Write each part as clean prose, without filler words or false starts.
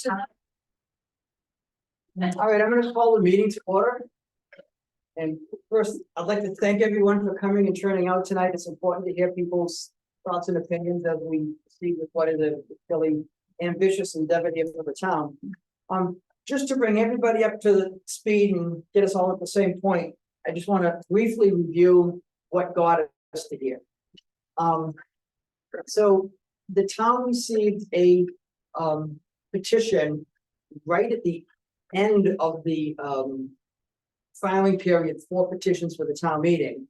All right, I'm gonna call the meeting to order. And first, I'd like to thank everyone for coming and turning out tonight. It's important to hear people's thoughts and opinions as we see with what is a really ambitious endeavor here for the town. Just to bring everybody up to the speed and get us all at the same point, I just want to briefly review what got us to here. So the town received a petition right at the end of the filing period for petitions for the town meeting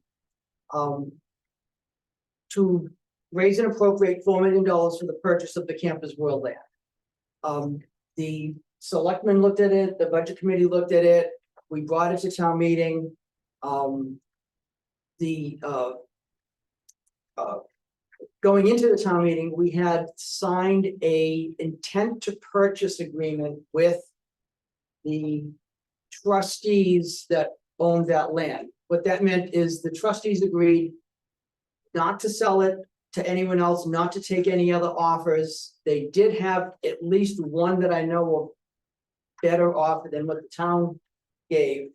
to raise and appropriate $4 million for the purchase of the Campus World land. The selectmen looked at it, the budget committee looked at it, we brought it to town meeting. Going into the town meeting, we had signed a intent to purchase agreement with the trustees that owned that land. What that meant is the trustees agreed not to sell it to anyone else, not to take any other offers. They did have at least one that I know of better offer than what the town gave.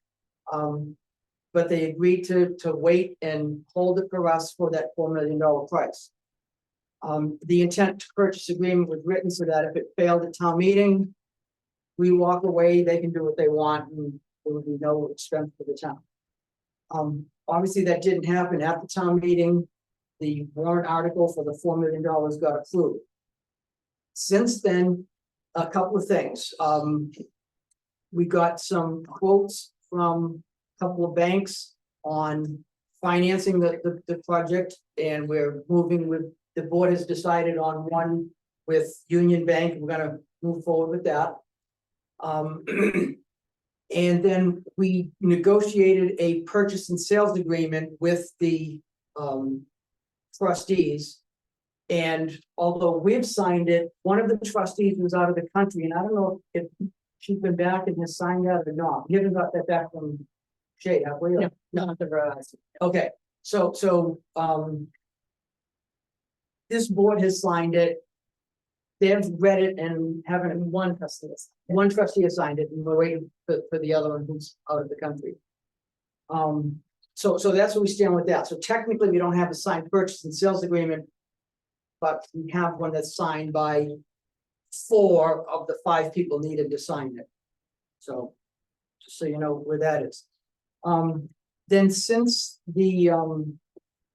But they agreed to wait and hold it for us for that $4 million price. The intent to purchase agreement was written so that if it failed at town meeting, we walk away, they can do what they want, and there would be no expense for the town. Obviously, that didn't happen at the town meeting. The warrant article for the $4 million got approved. Since then, a couple of things. We got some quotes from a couple of banks on financing the project, and we're moving with, the board has decided on one with Union Bank. We're gonna move forward with that. And then we negotiated a purchase and sales agreement with the trustees. And although we've signed it, one of the trustees was out of the country, and I don't know if she's been back and has signed that or not. You haven't got that back from Shay, have we? No, not the Verizon. Okay, so this board has signed it. They've read it and haven't, One trustee. one trustee has signed it, and we're waiting for the other one who's out of the country. So that's where we stand with that. So technically, we don't have a signed purchase and sales agreement, but we have one that's signed by 4 of the 5 people needed to sign it. So, just so you know where that is. Then since the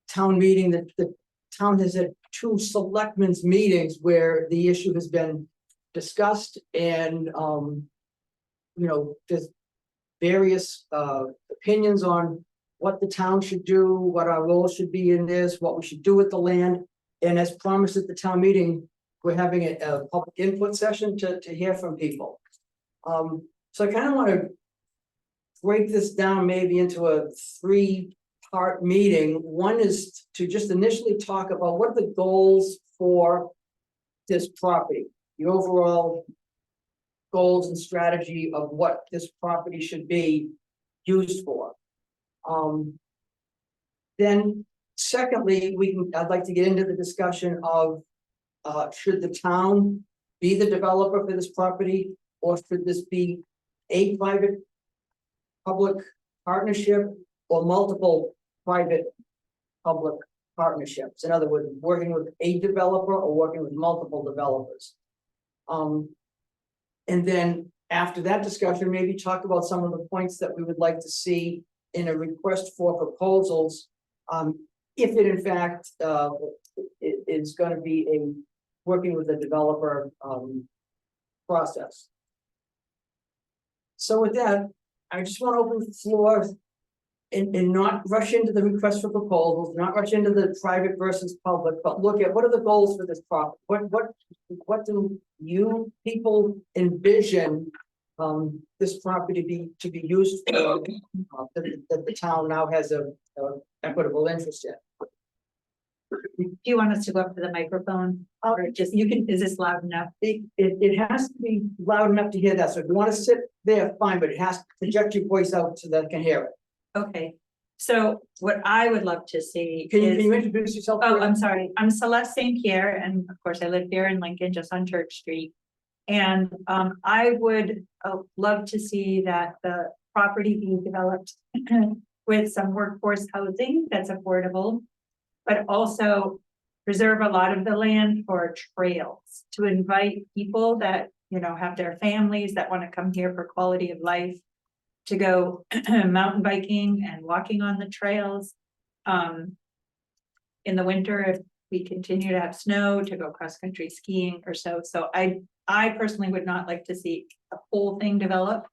town meeting, the town has had 2 selectmen's meetings where the issue has been discussed, and there's various opinions on what the town should do, what our role should be in this, what we should do with the land. And as promised at the town meeting, we're having a public input session to hear from people. So I kind of want to break this down maybe into a 3-part meeting. One is to just initially talk about what are the goals for this property, the overall goals and strategy of what this property should be used for. Then secondly, I'd like to get into the discussion of should the town be the developer for this property, or should this be a private public partnership or multiple private public partnerships? In other words, working with a developer or working with multiple developers. And then after that discussion, maybe talk about some of the points that we would like to see in a request for proposals, if it in fact it is going to be a working with a developer process. So with that, I just want to open the floor and not rush into the request for proposals, not rush into the private versus public, but look at what are the goals for this property? What do you people envision this property to be used for, that the town now has a equitable interest in? Do you want us to go up to the microphone? Or just, is this loud enough? It has to be loud enough to hear that. So if you want to sit there, fine, but it has to project your voice out so that I can hear it. Okay, so what I would love to see Can is. you introduce yourself? Oh, I'm sorry. I'm Celeste St. Pierre, and of course I live here in Lincoln, just on Church Street. And I would love to see that the property be developed with some workforce housing that's affordable, but also preserve a lot of the land for trails to invite people that, have their families that want to come here for quality of life, to go mountain biking and walking on the trails. In the winter, if we continue to have snow, to go cross-country skiing or so. So I personally would not like to see a whole thing develop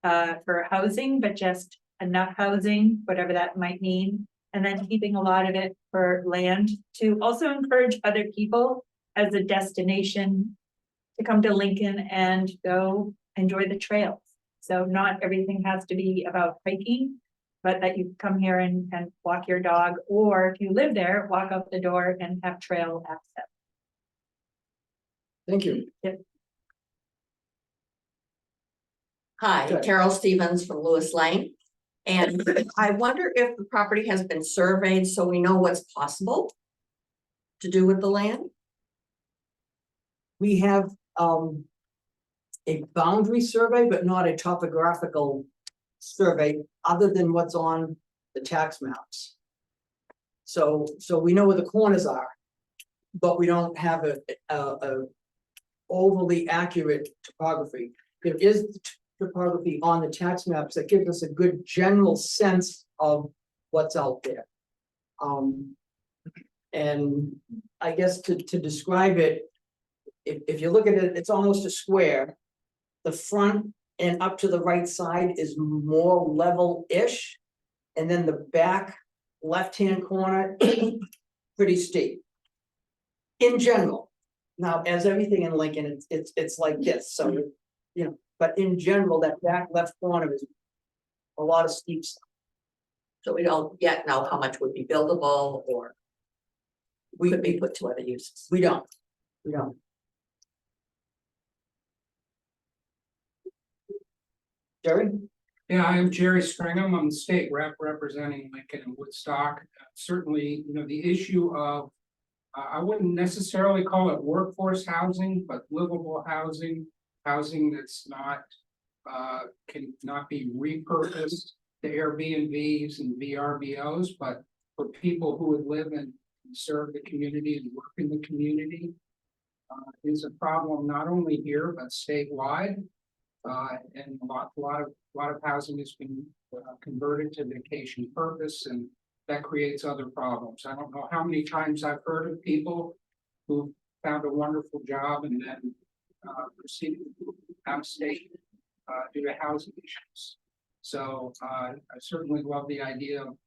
for housing, but just enough housing, whatever that might mean. And then keeping a lot of it for land to also encourage other people as a destination to come to Lincoln and go enjoy the trails. So not everything has to be about hiking, but that you come here and walk your dog, or if you live there, walk out the door and have trail access. Thank you. Hi, Good. Carol Stevens from Lewis Lane. And I wonder if the property has been surveyed so we know what's possible to do with the land? We have a boundary survey, but not a topographical survey, other than what's on the tax maps. So we know where the corners are, but we don't have a overly accurate topography. There is topography on the tax maps that gives us a good general sense of what's out there. And I guess to describe it, if you look at it, it's almost a square. The front and up to the right side is more level-ish. And then the back left-hand corner, pretty steep. In general. Now, as everything in Lincoln, it's like this, so, but in general, that back left corner is a lot of steep stuff. So we don't yet know how much would be buildable or could be put to other uses. We don't. Jerry? Yeah, I'm Jerry Stringham. I'm the state rep representing Lincoln and Woodstock. Certainly, the issue of, I wouldn't necessarily call it workforce housing, but livable housing, housing that's not, can not be repurposed to Airbnbs and VRBOs, but for people who would live and serve the community and work in the community, is a problem not only here, but statewide. And a lot of housing has been converted to vacation purpose, and that creates other problems. I don't know how many times I've heard of people who found a wonderful job and then proceeded out of state due to housing issues. So I certainly love the idea of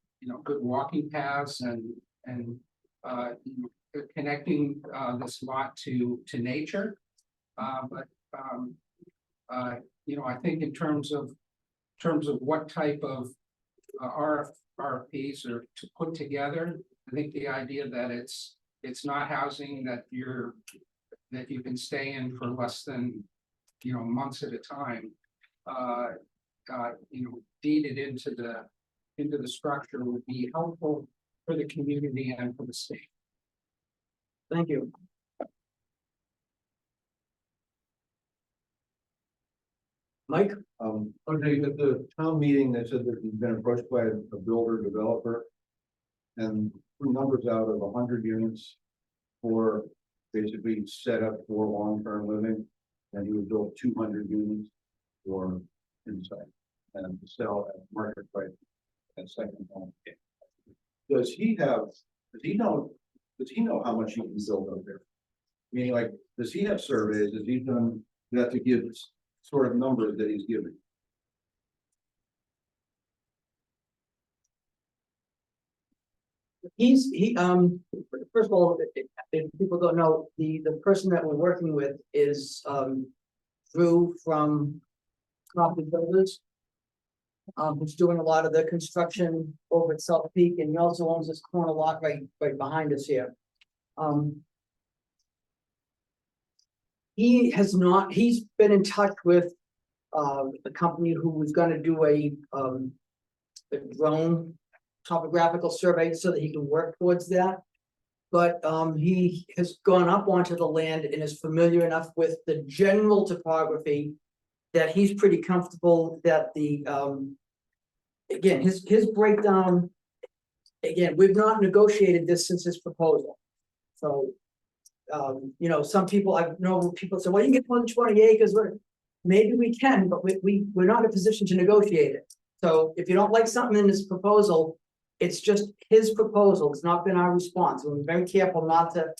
good walking paths and connecting this lot to nature, but I think in terms of what type of RFPs are to put together, I think the idea that it's not housing that you can stay in for less than months at a time, deeded into the structure would be helpful for the community and for the state. Thank you. Mike? Okay, at the town meeting, they said that you've been approached by a builder developer. And threw numbers out of 100 units for basically set up for long-term living. And he would build 200 units for inside and to sell at market price at second home. Does he know how much he can build up there? Meaning, like, does he have surveys? Has he done that to give sort of numbers that he's giving? First of all, if people don't know, the person that we're working with is Drew from Coffee Builders. Who's doing a lot of the construction over at South Peak, and he also owns this corner lot right behind us here. He's been in touch with the company who was gonna do a drone topographical survey so that he can work towards that. But he has gone up onto the land and is familiar enough with the general topography that he's pretty comfortable that the again, his breakdown. Again, we've not negotiated this since his proposal. So, you know, some people, I know people say, well, you can get 120 acres, maybe we can, but we're not in a position to negotiate it. So if you don't like something in this proposal, it's just his proposal. It's not been our response. We're very careful not to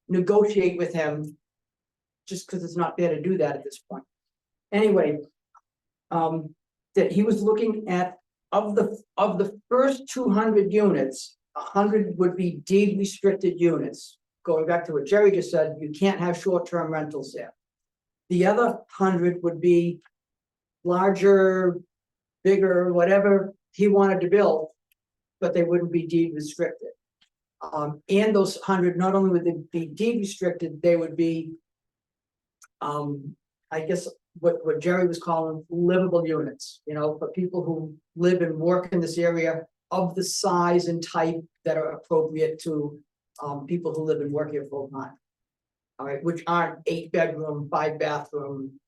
negotiate with him just because it's not fair to do that at this point. Anyway, that he was looking at of the first 200 units, 100 would be deed restricted units. Going back to what Jerry just said, you can't have short-term rentals there. The other 100 would be larger, bigger, whatever he wanted to build, but they wouldn't be deed restricted. And those 100, not only would they be deed restricted, they would be, I guess, what Jerry was calling livable units, you know, for people who live and work in this area of the size and type that are appropriate to people who live and work here full time. All right, which aren't 8-bedroom, 5-bathroom,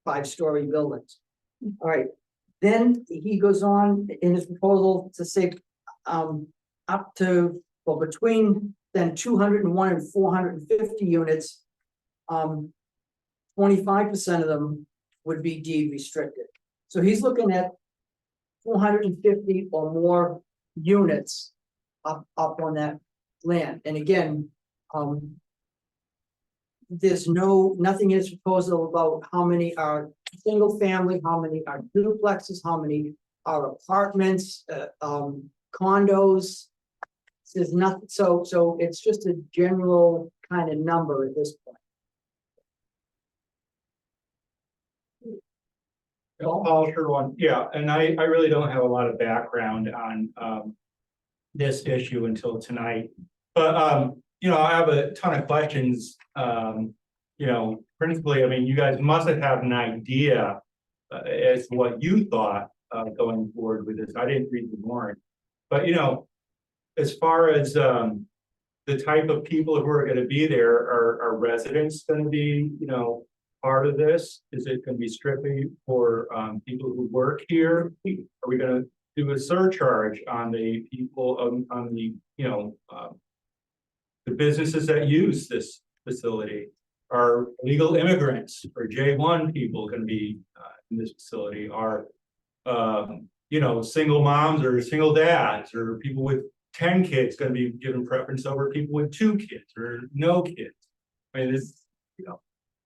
5-story buildings. All right, then he goes on in his proposal to say up to, well, between then 201 and 450 units, 25% of them would be deed restricted. So he's looking at 450 or more units up on that land. And again, there's nothing in his proposal about how many are single family, how many are duplexes, how many are apartments, condos. There's nothing, so it's just a general kind of number at this point. Paul Sherwin, yeah, and I really don't have a lot of background on this issue until tonight. But you know, I have a ton of questions. You know, principally, I mean, you guys must have had an idea as to what you thought going forward with this. I didn't read the warrant, but you know, as far as the type of people who are going to be there, are residents going to be, you know, part of this? Is it going to be strictly for people who work here? Are we going to do a surcharge on the people on the, you know, the businesses that use this facility? Are legal immigrants or J1 people going to be in this facility? Are you know, single moms or single dads or people with 10 kids going to be given preference over people with 2 kids or no kids? I mean, this, you know,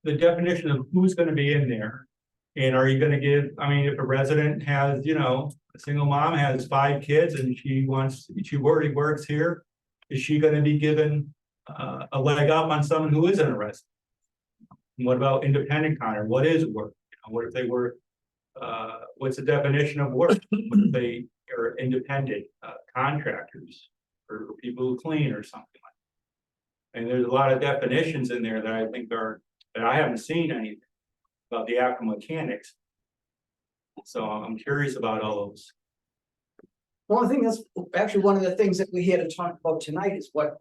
the definition of who's going to be in there. And are you going to give, I mean, if a resident has, you know, a single mom has 5 kids and she already works here, is she going to be given a leg up on someone who isn't a resident? And what about independent contractor? What is work? You know, what if they work? What's the definition of work? What if they are independent contractors or people who clean or something like that? And there's a lot of definitions in there that I think are, that I haven't seen anything about the actual mechanics. So I'm curious about all those. Well, I think that's actually one of the things that we're here to talk about tonight is what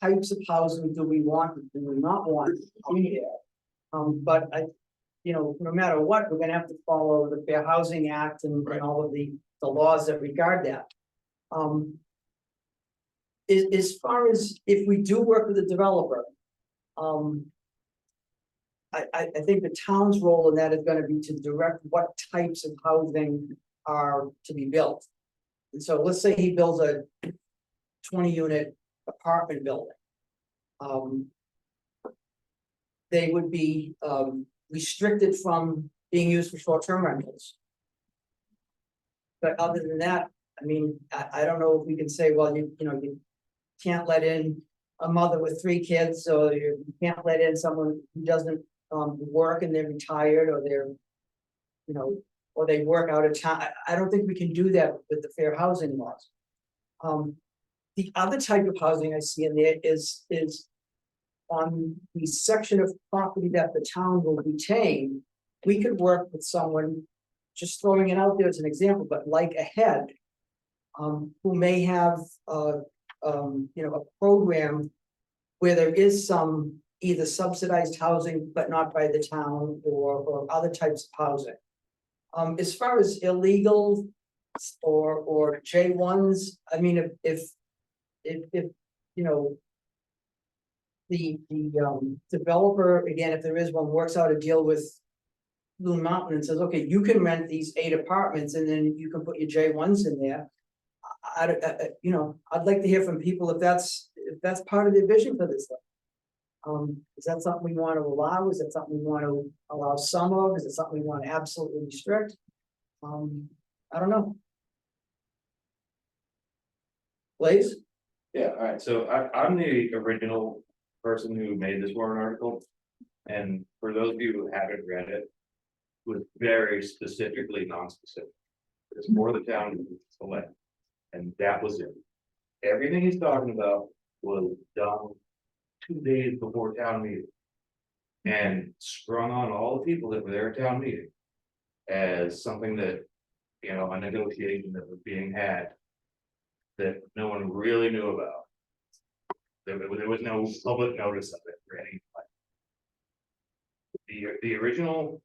types of housing do we want, do we not want to be there? But you know, no matter what, we're gonna have to follow the Fair Housing Act and all of the laws that regard that. As far as if we do work with a developer, I think the town's role in that is gonna be to direct what types of housing are to be built. And so let's say he builds a 20-unit apartment building. They would be restricted from being used for short-term rentals. But other than that, I mean, I don't know if we can say, well, you know, you can't let in a mother with 3 kids, or you can't let in someone who doesn't work and they're retired, or they're, you know, or they work out of town. I don't think we can do that with the fair housing laws. The other type of housing I see in there is on the section of property that the town will retain. We could work with someone, just throwing it out there as an example, but like Ahead, who may have a program where there is some either subsidized housing, but not by the town or other types of housing. As far as illegal or J1s, I mean, if, you know, the developer, again, if there is one, works out a deal with Loon Mountain and says, okay, you can rent these 8 apartments and then you can put your J1s in there. I'd like to hear from people if that's part of their vision for this. Is that something we want to allow? Is that something we want to allow some of? Is it something we want to absolutely restrict? I don't know. Blaze? Yeah, alright, so I'm the original person who made this warrant article. And for those of you who haven't read it, was very specifically non-specific. It's for the town to select, and that was it. Everything he's talking about was done 2 days before town meeting. And sprung on all the people that were there at town meeting. As something that, a negotiation that was being had. That no one really knew about. There was no public notice of it or anything. The original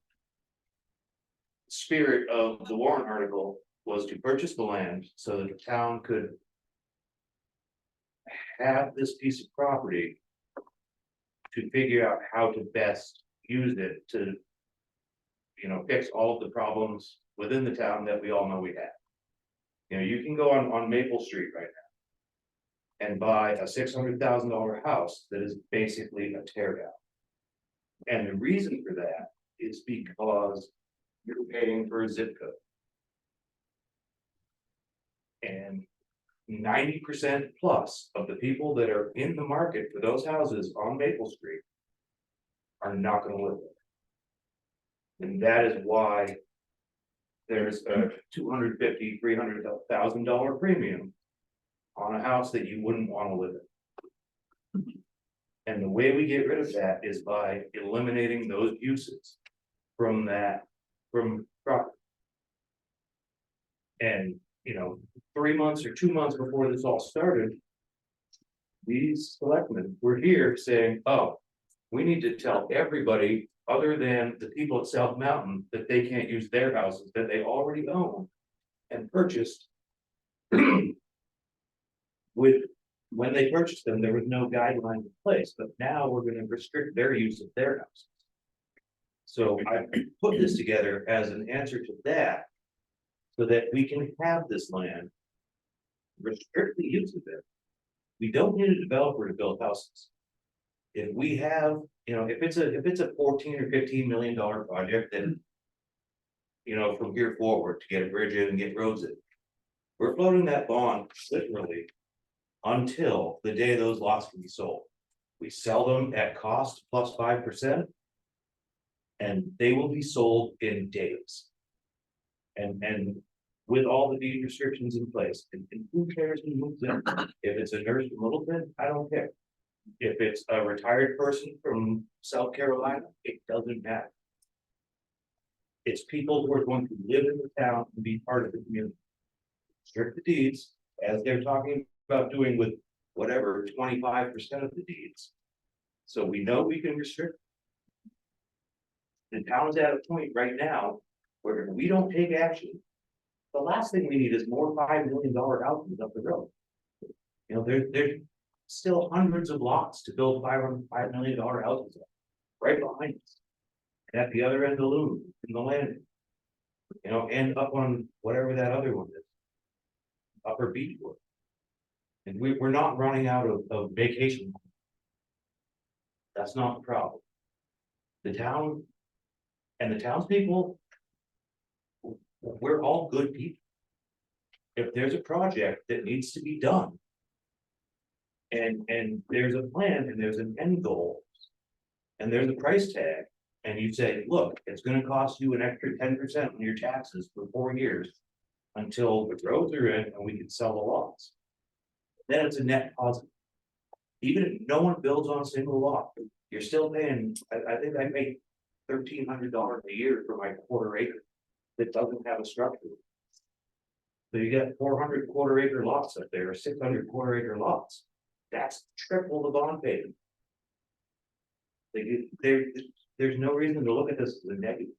spirit of the warrant article was to purchase the land so that the town could have this piece of property to figure out how to best use it to, fix all of the problems within the town that we all know we have. You can go on Maple Street right now and buy a $600,000 house that is basically a tear down. And the reason for that is because you're paying for a zip code. And 90% plus of the people that are in the market for those houses on Maple Street are not gonna live there. And that is why there's a $250,000, $300,000 premium on a house that you wouldn't wanna live in. And the way we get rid of that is by eliminating those uses from property. And, 3 months or 2 months before this all started, these selectmen were here saying, oh, we need to tell everybody other than the people at South Mountain that they can't use their houses that they already own and purchased. When they purchased them, there was no guideline in place, but now we're gonna restrict their use of their houses. So I put this together as an answer to that, so that we can have this land. Restrict the use of it. We don't need a developer to build houses. If we have, if it's a 14 or $15 million project, then. From here forward to get a bridge in and get roads in. We're floating that bond literally. Until the day those lots can be sold. We sell them at cost plus 5%. And they will be sold in days. And with all the deed restrictions in place, and who cares who moves in? If it's a nurse from Littleton, I don't care. If it's a retired person from South Carolina, it doesn't matter. It's people who are going to live in the town and be part of the community. Restrict the deeds, as they're talking about doing with whatever 25% of the deeds. So we know we can restrict. The town's at a point right now where if we don't take action, the last thing we need is more $5 million houses up the road. There's still hundreds of lots to build $5 million houses right behind us. And at the other end of Loon, in the landing. And up on whatever that other one is. Upper Beechwood. And we're not running out of vacation. That's not the problem. The town and the townspeople, we're all good people. If there's a project that needs to be done. And there's a plan and there's an end goal. And there's a price tag. And you say, look, it's gonna cost you an extra 10% on your taxes for 4 years. Until the roads are in and we can sell the lots. Then it's a net positive. Even if no one builds on a single lot, you're still paying, I think I pay $1,300 a year for my quarter acre. That doesn't have a structure. So you got 400 quarter-acre lots up there, or 600 quarter-acre lots. That's triple the bond payment. There's no reason to look at this as a negative.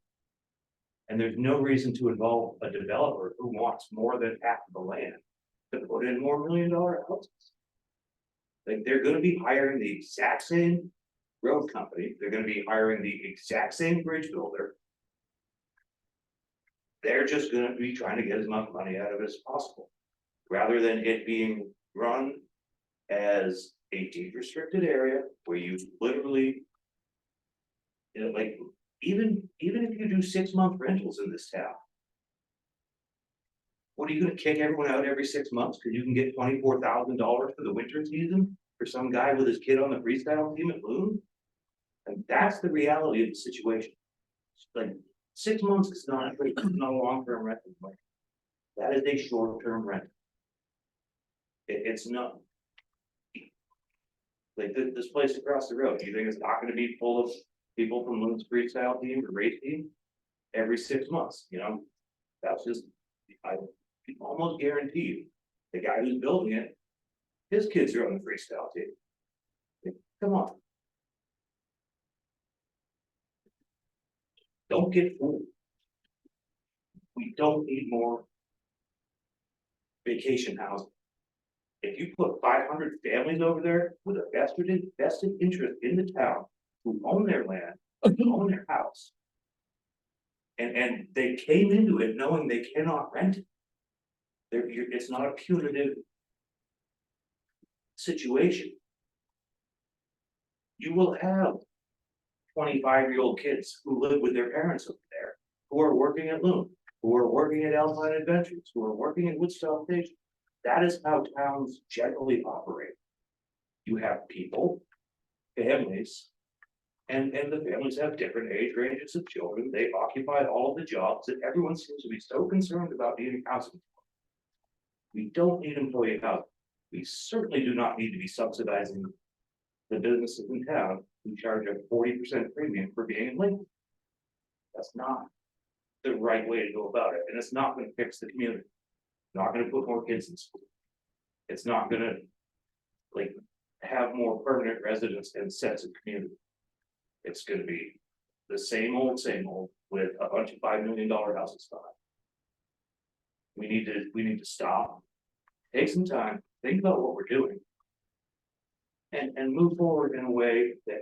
And there's no reason to involve a developer who wants more than half of the land to put in more $1 million houses. Like, they're gonna be hiring the exact same road company, they're gonna be hiring the exact same bridge builder. They're just gonna be trying to get as much money out of it as possible, rather than it being run as a deed restricted area where you literally. You know, like, even if you do 6-month rentals in this town. What, are you gonna kick everyone out every 6 months because you can get $24,000 for the winter season for some guy with his kid on the freestyle team at Loon? And that's the reality of the situation. Like, 6 months is not a long-term rental. Like, that is a short-term rent. It's not. Like, this place across the road, you think it's not gonna be full of people from Loon's freestyle team or race team every 6 months, you know? That's just, I can almost guarantee you, the guy who's building it, his kids are on the freestyle team. Like, come on. Don't get fooled. We don't need more vacation housing. If you put 500 families over there with a vested interest in the town, who own their land, who own their house. And they came into it knowing they cannot rent it. It's not a punitive situation. You will have 25-year-old kids who live with their parents over there, who are working at Loon, who are working at Alpine Adventures, who are working at Woodstock Station. That is how towns generally operate. You have people, families, and the families have different age ranges of children. They occupy all of the jobs that everyone seems to be so concerned about needing housing. We don't need employee housing. We certainly do not need to be subsidizing the businesses in town who charge a 40% premium for being in Lincoln. That's not the right way to go about it, and it's not gonna fix the community. Not gonna put more kids in school. It's not gonna, like, have more permanent residents and sense of community. It's gonna be the same old with a bunch of $5 million houses behind. We need to stop, take some time, think about what we're doing. And move forward in a way that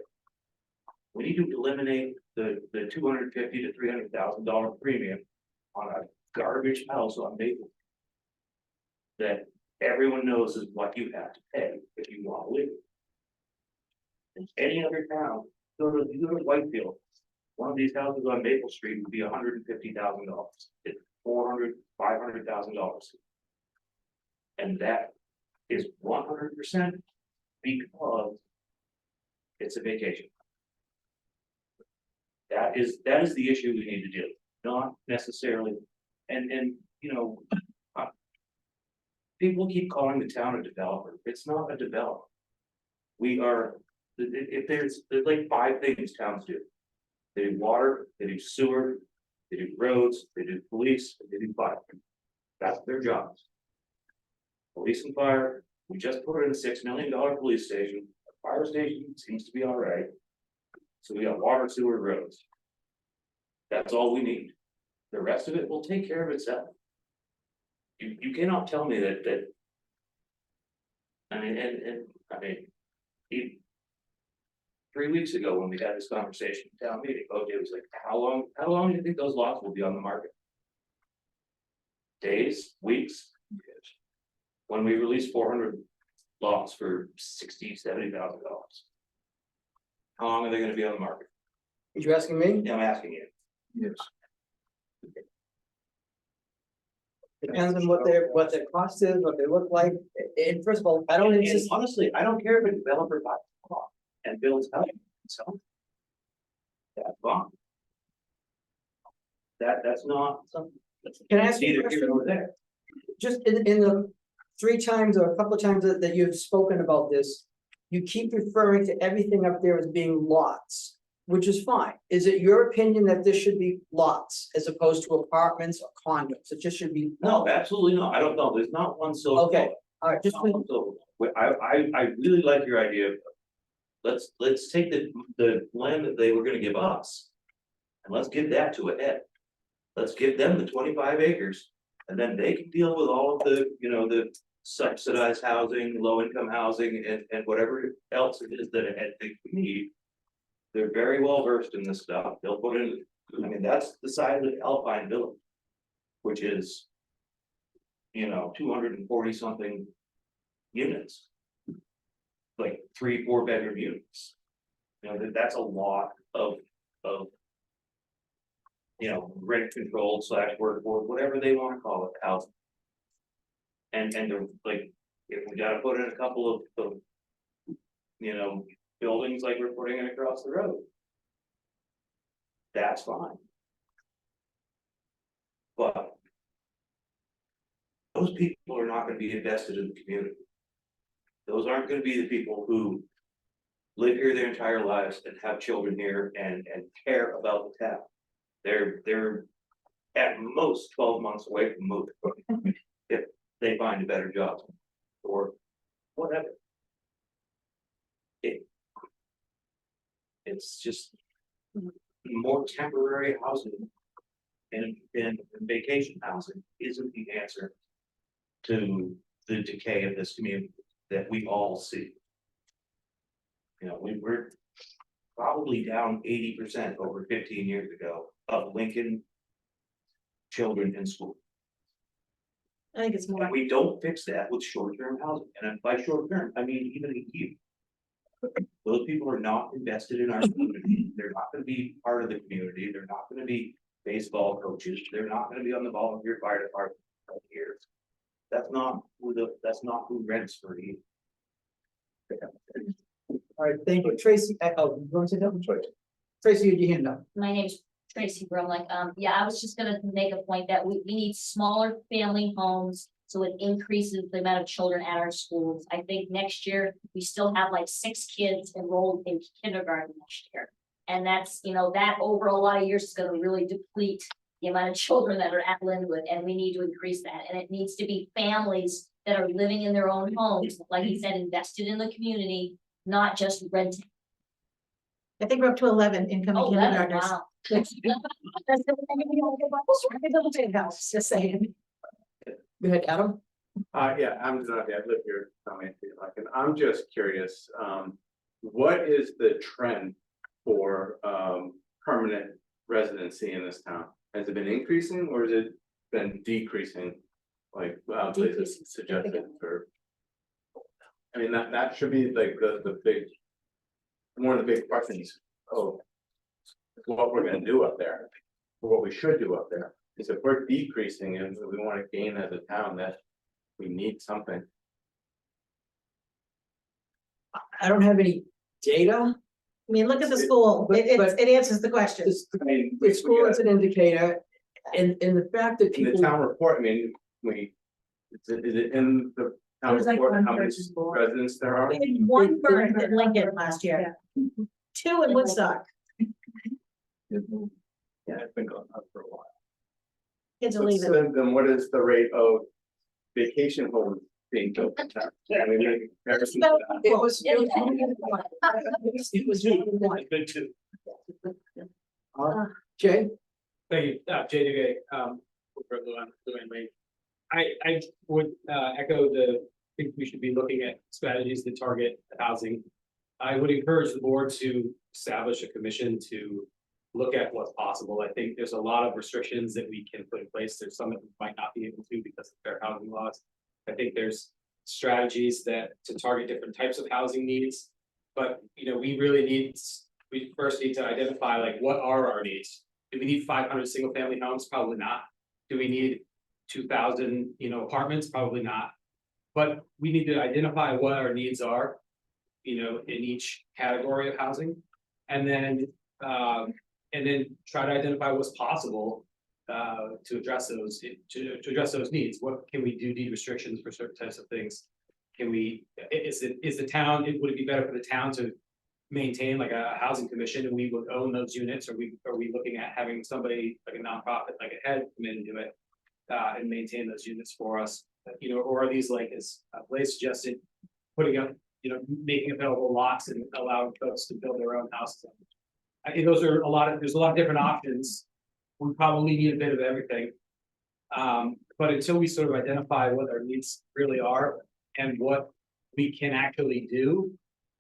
we need to eliminate the $250,000 to $300,000 premium on a garbage house on Maple. That everyone knows is what you have to pay if you want to live. In any other town, you go to Whitefield, one of these houses on Maple Street would be $150,000. It's $400,000, $500,000. And that is 100% because it's a vacation. That is the issue we need to deal with, not necessarily, and you know, people keep calling the town a developer. It's not a developer. We are, if there's like 5 things towns do. They do water, they do sewer, they do roads, they do police, they do fire. That's their jobs. Police and fire, we just put in a $6 million police station. A fire station seems to be all right. So we got water, sewer, roads. That's all we need. The rest of it will take care of itself. You cannot tell me that. I mean, I mean, 3 weeks ago when we had this conversation at town meeting, OJ was like, how long do you think those lots will be on the market? Days, weeks? When we released 400 lots for $60,000 to $70,000. How long are they gonna be on the market? You asking me? I'm asking you. Yes. Depends on what their cost is, what they look like. And first of all, I don't And insist. honestly, I don't care if a developer buys a lot and builds housing, so. That's fine. That's not something. Can I ask you a Neither here question? nor there. Just in the 3 times or a couple of times that you've spoken about this, you keep referring to everything up there as being lots. which is fine. Is it your opinion that this should be lots as opposed to apartments or condos? It just should be. No, absolutely not. I don't know. There's not one silver. Okay, bullet. all right, just, Not one silver bullet. I really like your idea of. Let's take the land that they were gonna give us. And let's give that to a head. Let's give them the 25 acres. And then they can deal with all of the, the subsidized housing, low income housing and whatever else it is that a head thinks we need. They're very well versed in this stuff. They'll put in, I mean, that's the size of Alpine Village. Which is. 240 something units. Like 3-4 bedroom units. That's a lot of. Rent controlled / workforce, whatever they wanna call it, housing. And they're like, if we gotta put in a couple of. Buildings like we're putting in across the road. That's fine. But. Those people are not gonna be invested in the community. Those aren't gonna be the people who. Live here their entire lives and have children here and care about the town. They're at most 12 months away from moving. If they find a better job. Or whatever. It's just. More temporary housing. And vacation housing isn't the answer. To the decay of this community that we all see. We're probably down 80% over 15 years ago of Lincoln. Children in school. I think it's more. And we don't fix that with short-term housing, and by short-term, I mean even a year. Those people are not invested in our community, they're not gonna be part of the community, they're not gonna be baseball coaches, they're not gonna be on the volunteer fire department for years. That's not who rents for you. all right, thank you. Tracy, you want to say that? Tracy, you hand up. My name's Tracy Brumlick. Yeah, I was just gonna make a point that we need smaller family homes. So it increases the amount of children at our schools. I think next year, we still have like 6 kids enrolled in kindergarten next year. And that's, that over a lot of years is gonna really deplete the amount of children that are at Linwood, and we need to increase that. And it needs to be families that are living in their own homes, like he said, invested in the community, not just renting. I think we're up to 11 incoming Oh, that- kindergartners. wow. Just saying. Go ahead, Adam. Yeah, I'm Zanati, I live here, and I'm just curious, what is the trend for, permanent residency in this town? Has it been increasing or has it been decreasing? Like, Decreasing. suggested for. I mean, that should be like the big. One of the big questions, what we're gonna do up there, or what we should do up there, is if we're decreasing and we wanna gain as a town, that we need something. I don't have any data. I mean, look at the school. It answers the question. I mean, The school is an indicator, and the fact that in the people. town report, I mean, is it in the town There's like report, one how many person born. residents there are? We had 1 birth in Lincoln last year. 2 in Woodstock. Yeah, it's been going on for a while. Kids are So leaving. then what is the rate of vacation homes being built in town? I mean, in comparison to that. It was. It was. Good too. Jay, Thank you, Jay Duguay, for Luann Lane. I would echo think we should be looking at strategies to target housing. I would encourage the board to establish a commission to look at what's possible. I think there's a lot of restrictions that we can put in place. There's some that we might not be able to because of fair housing laws. I think there's strategies to target different types of housing needs. But, we first need to identify like, what are our needs? Do we need 500 single family homes? Probably not. Do we need 2,000, apartments? Probably not. But we need to identify what our needs are, in each category of housing. And then try to identify what's possible to address those needs. What can we do? Need restrictions for certain types of things? Can we, would it be better for the town to maintain like a housing commission and we would own those units, or are we looking at having somebody like a nonprofit, like a head come in and do it? And maintain those units for us, you know, or are these like, as Blaze suggested, putting up, you know, making available lots and allowing folks to build their own houses? I think those are there's a lot of different options. We probably need a bit of everything. But until we sort of identify what our needs really are and what we can actually do,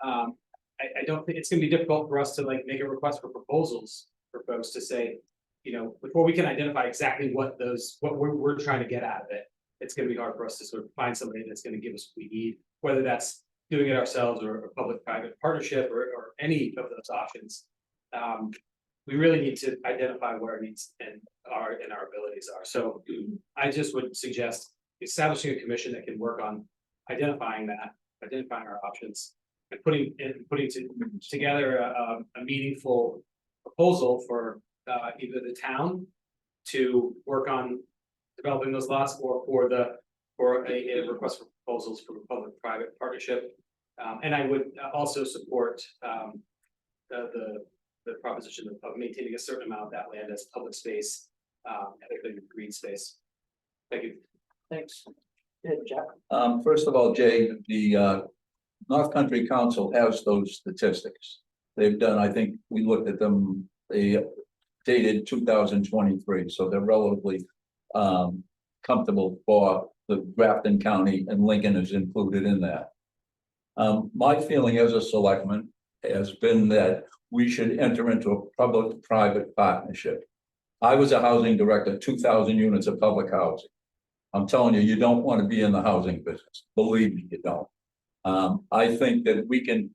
I don't think it's gonna be difficult for us to like make a request for proposals for folks to say, you know, before we can identify exactly what we're trying to get out of it. It's gonna be hard for us to sort of find somebody that's gonna give us what we need, whether that's doing it ourselves or a public-private partnership or any of those options. We really need to identify what our needs and our abilities are. So I just would suggest establishing a commission that can work on identifying our options and putting together a meaningful proposal for either the town to work on developing those lots or for a request for proposals for a public-private partnership. And I would also support the proposition of maintaining a certain amount of that land as public space, and green space. Thank you. Thanks. Yeah, Jack. First of all, Jay, the North Country Council has those statistics. They've done, I think we looked at them, they dated 2023, so they're relatively comfortable for the Grafton County, and Lincoln is included in that. My feeling as a selectman has been that we should enter into a public-private partnership. I was a housing director, 2,000 units of public housing. I'm telling you, you don't want to be in the housing business. Believe me, you don't. I think that we can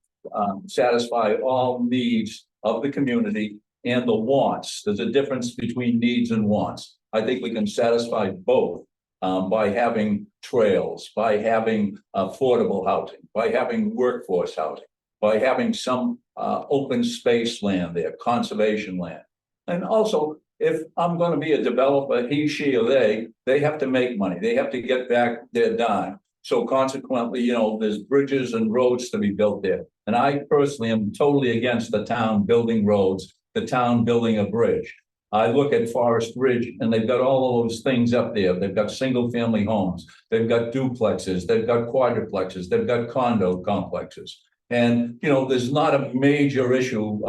satisfy all needs of the community and the wants. There's a difference between needs and wants. I think we can satisfy both by having trails, by having affordable housing, by having workforce housing, by having some open space land there, conservation land. And also, if I'm going to be a developer, he, she, or they have to make money. They have to get back their dime. So consequently, you know, there's bridges and roads to be built there. And I personally am totally against the town building roads, the town building a bridge. I look at Forest Ridge and they've got all of those things up there. They've got single family homes. They've got duplexes. They've got quadruplexes. They've got condo complexes. And, you know, there's not a major issue.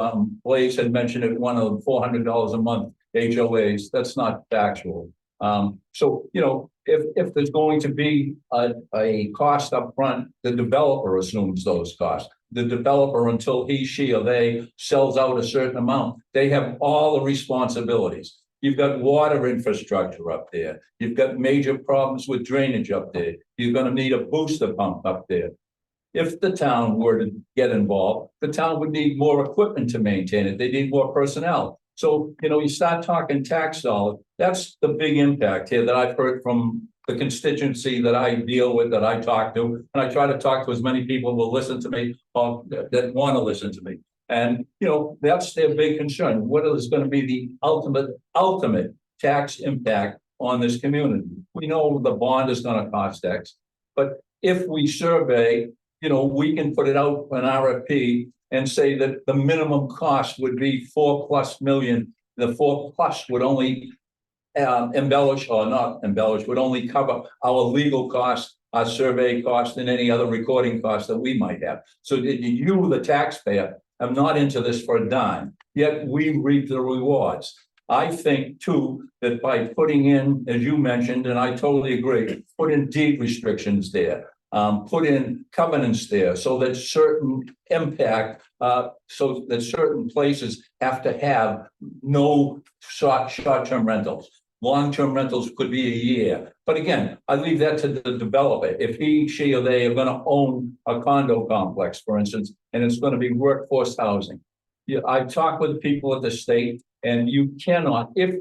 Blaze had mentioned it, one of $400 a month HOAs. That's not factual. So, you know, if there's going to be a cost up front, the developer assumes those costs. The developer, until he, she, or they sells out a certain amount, they have all the responsibilities. You've got water infrastructure up there. You've got major problems with drainage up there. You're going to need a booster pump up there. If the town were to get involved, the town would need more equipment to maintain it. They need more personnel. So, you know, you start talking tax dollars. That's the big impact here that I've heard from the constituency that I deal with, that I talk to. And I try to talk to as many people who will listen to me or that want to listen to me. And, you know, that's their big concern. What is going to be the ultimate tax impact on this community? We know the bond is going to cost X, but if we survey, you know, we can put it out an RFP and say that the minimum cost would be $4+ million. The $4+ would only embellish or not embellish, would only cover our legal costs, our survey costs, and any other recording costs that we might have. So you, the taxpayer, are not into this for a dime, yet we reap the rewards. I think too, that by putting in, as you mentioned, and I totally agree, put in deed restrictions there. Put in covenants there so that certain impact, so that certain places have to have no short-term rentals. Long-term rentals could be a year. But again, I leave that to the developer. If he, she, or they are going to own a condo complex, for instance, and it's going to be workforce housing. Yeah, I've talked with people at the state, and you cannot, if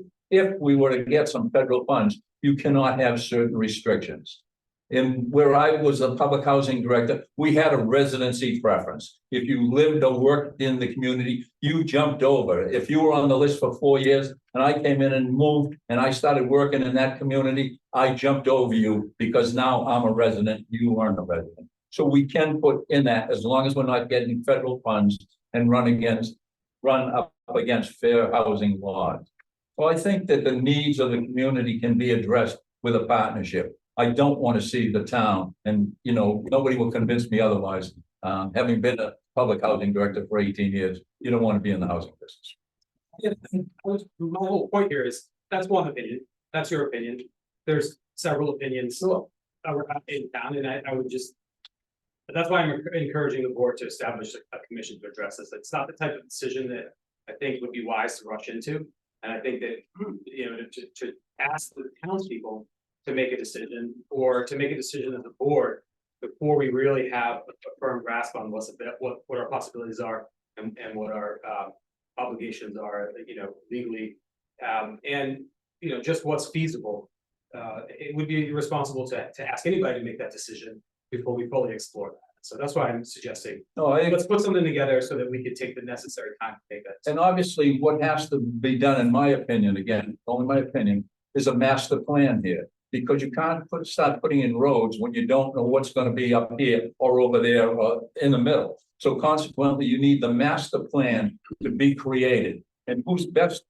we were to get some federal funds, you cannot have certain restrictions. And where I was a public housing director, we had a residency preference. If you lived or worked in the community, you jumped over. If you were on the list for 4 years and I came in and moved and I started working in that community, I jumped over you because now I'm a resident, you aren't a resident. So we can put in that as long as we're not getting federal funds and run up against fair housing laws. Well, I think that the needs of the community can be addressed with a partnership. I don't want to see the town, and you know, nobody will convince me otherwise. Having been a public housing director for 18 years, you don't want to be in the housing business. Yeah, my whole point here is, that's one opinion, that's your opinion, there's several opinions in town, and I would just. But that's why I'm encouraging the board to establish a commission to address this. It's not the type of decision that I think would be wise to rush into. And I think that, you know, to ask the townspeople to make a decision, or to make a decision as a board before we really have a firm grasp on what our possibilities are, and what our obligations are, you know, legally, and you know, just what's feasible. It would be irresponsible to ask anybody to make that decision before we fully explore that. So that's why I'm suggesting, No, let's put something together so that we can take the necessary time to make that. and obviously what has to be done, in my opinion, again, only my opinion, is a master plan here. Because you can't start putting in roads when you don't know what's gonna be up here or over there or in the middle. So consequently, you need the master plan to be created. And who's best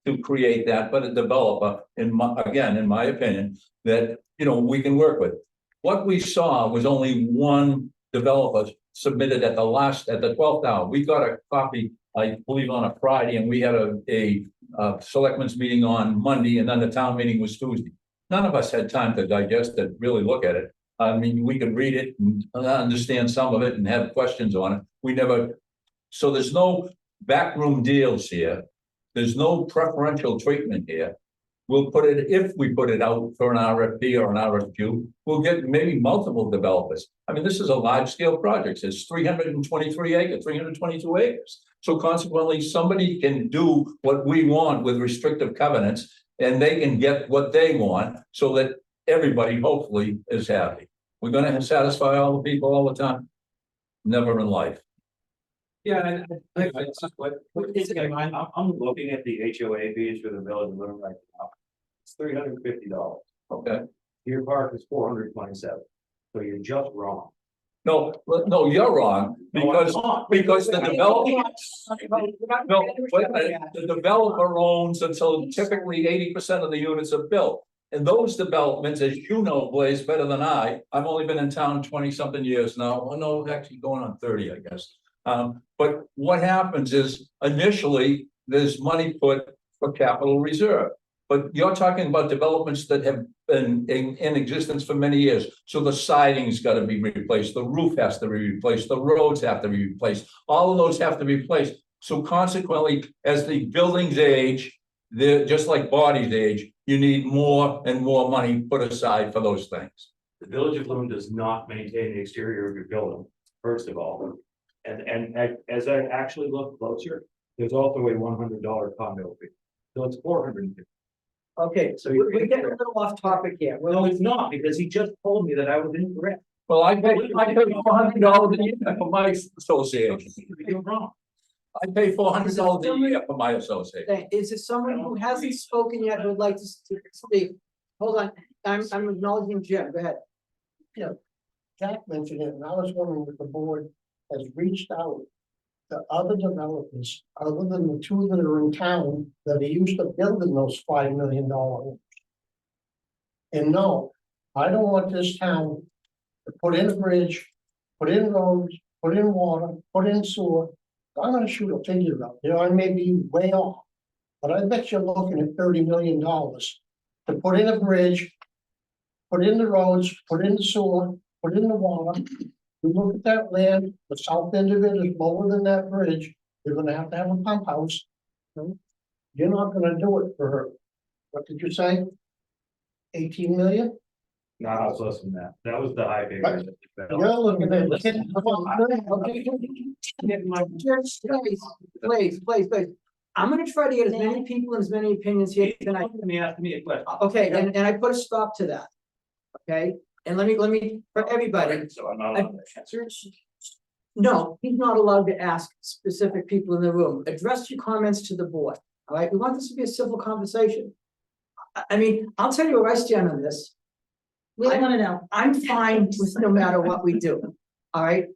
to create that but a developer, in my opinion, that, you know, we can work with. What we saw was only one developer submitted at the 12th hour. We got a copy, I believe, on a Friday, and we had a selectmen's meeting on Monday, and then the town meeting was Tuesday. None of us had time to digest it, really look at it. I mean, we could read it and understand some of it and have questions on it. We never, so there's no backroom deals here. There's no preferential treatment here. We'll put it, if we put it out for an RFP or an RFQ, we'll get maybe multiple developers. I mean, this is a large scale project. It's 323 acres, 322 acres. So consequently, somebody can do what we want with restrictive covenants, and they can get what they want so that everybody hopefully is happy. We're gonna satisfy all the people all the time? Never in life. Yeah, and It's just I'm looking at the HOA fees for the village of Lyndon right now. It's $350. Okay. Deer Park is $427. So you're just wrong. No, you're wrong, because the developer. No, wait a minute. The developer owns until typically 80% of the units are built. And those developments, as you know, Blaze, better than I've only been in town 20-something years now. Oh, no, actually going on 30, I guess. But what happens is initially there's money put for capital reserve. But you're talking about developments that have been in existence for many years. So the siding's got to be replaced, the roof has to be replaced, the roads have to be replaced, all of those have to be replaced. So consequently, as the buildings age, they're just like bodies age, you need more and more money put aside for those things. The village of Lyndon does not maintain the exterior of your building, first of all. And as I actually look closer, there's also a $100 condo fee. So it's $450. Okay, so we're getting a little off topic here. No, it's not, because he just told me that I was incorrect. Well, I pay $400 a year for my association. You're wrong. I pay $400 a year for my association. Is it someone who hasn't spoken yet who would like to speak? Hold on, I'm acknowledging Jim, go ahead. Jack mentioned it, and I was wondering if the board has reached out to other developers, other than the two that are in town, that are used to building those $5 million homes. And no, I don't want this town to put in a bridge, put in roads, put in water, put in sewer. I'm gonna shoot a figure out, I may be way off, but I bet you're looking at $30 million to put in a bridge, put in the roads, put in the sewer, put in the water. You look at that land, the south end of it is lower than that bridge, you're gonna have a pump house. You're not gonna do it for, what did you say? 18 million? No, I was less than that. That was the high figure. You're looking at. Please. I'm gonna try to get as many people and as many opinions here tonight. Let me ask me a question. Okay, and I put a stop to that. Okay, and let me, for everybody, So I'm not. allowed to answer. no, he's not allowed to ask specific people in the room. Address your comments to the board. All right, we want this to be a civil conversation. I mean, I'll tell you where I stand on this. We don't wanna know. I'm fine with no matter what we do, all right?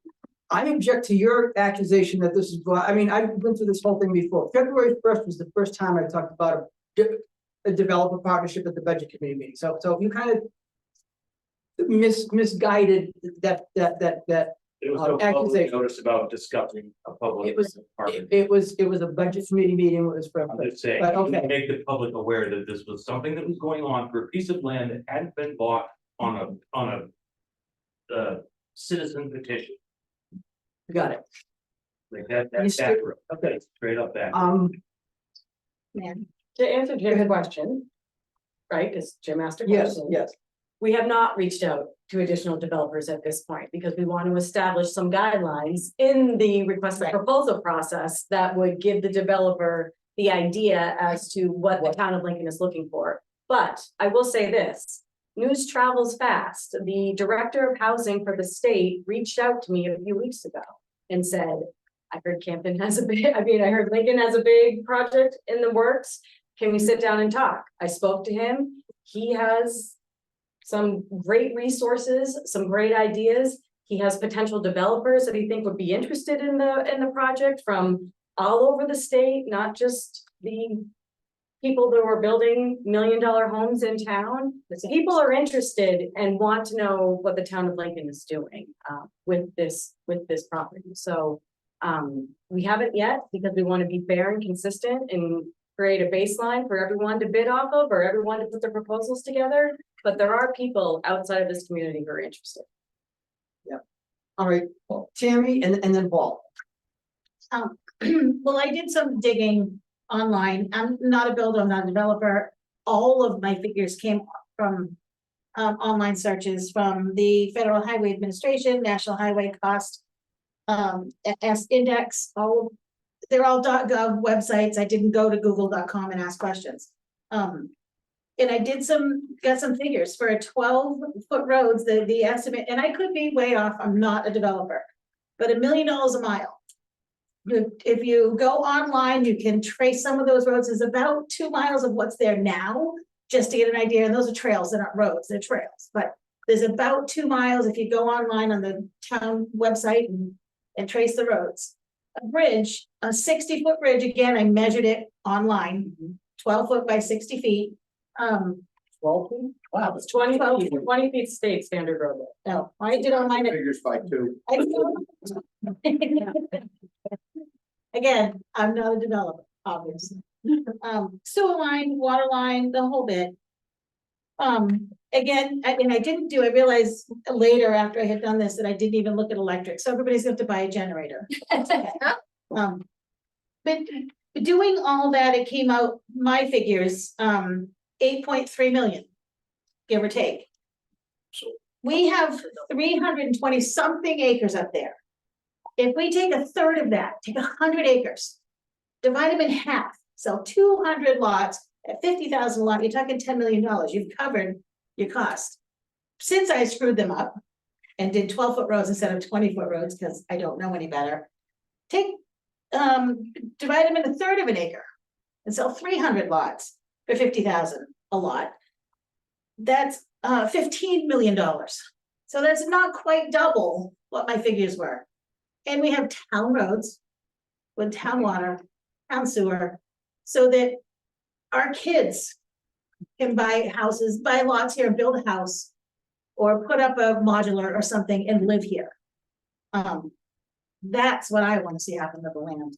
I object to your accusation that this is, I mean, I've been through this whole thing before. February 1st was the first time I talked about a developer partnership at the budget committee meeting. So you kind of misguided that. There was no public accusation. notice about discussing a public. It was- partnership. It was a budget committee meeting. It was for. I'm just saying, But you okay. make the public aware that this was something that was going on for a piece of land that hadn't been bought on a citizen petition, Got it. like that's Understood. accurate, Okay. that's straight up that. To answer Jim's question, right, because Jim asked a Yes, question. yes. We have not reached out to additional developers at this point because we want to establish some guidelines in the request for Right. proposal process that would give the developer the idea as to what the town of Lincoln is looking for. But I will say this, news travels fast. The director of housing for the state reached out to me a few weeks ago and said, I heard Camden has I heard Lincoln has a big project in the works. Can we sit down and talk? I spoke to him. He has some great resources, some great ideas. He has potential developers that he think would be interested in the project from all over the state, not just the people that were building $1 million homes in town. People are interested and want to know what the town of Lincoln is doing with this property. So we haven't yet because we want to be fair and consistent and create a baseline for everyone to bid off of or everyone to put their proposals together. But there are people outside of this community who are interested. All right, Tammy and then Paul. Well, I did some digging online. I'm not a builder, I'm not a developer. All of my figures came from online searches from the Federal Highway Administration, National Highway Cost, index, they're all .gov websites. I didn't go to google.com and ask questions. And I got some figures for a 12-foot roads, the estimate, and I could be way off, I'm not a developer, but $1 million a mile. If you go online, you can trace some of those roads. There's about 2 miles of what's there now, just to get an idea. And those are trails, they're not roads, they're trails. But there's about 2 miles if you go online on the town website and trace the roads. A bridge, a 60-foot bridge, again, I measured it online, 12 foot by 60 feet. 12 feet? Wow, it's 20 feet state standard road. No, I did online. Figures by two. Again, I'm not a developer, obviously. Sewer line, water line, the whole bit. Again, I realized later after I had done this that I didn't even look at electric, so everybody's gonna have to buy a generator. But doing all that, it came out, my figures, 8.3 million, give or take. We have 320 something acres up there. If we take a third of that, take 100 acres, divide them in half, sell 200 lots at 50,000 a lot, you're talking $10 million. You've covered your cost. Since I screwed them up and did 12-foot roads instead of 20-foot roads, because I don't know any better, divide them in a third of an acre and sell 300 lots for 50,000 a lot. That's $15 million. So that's not quite double what my figures were. And we have town roads with town water, town sewer, so that our kids can buy houses, buy lots here and build a house or put up a modular or something and live here. That's what I want to see happen with the land.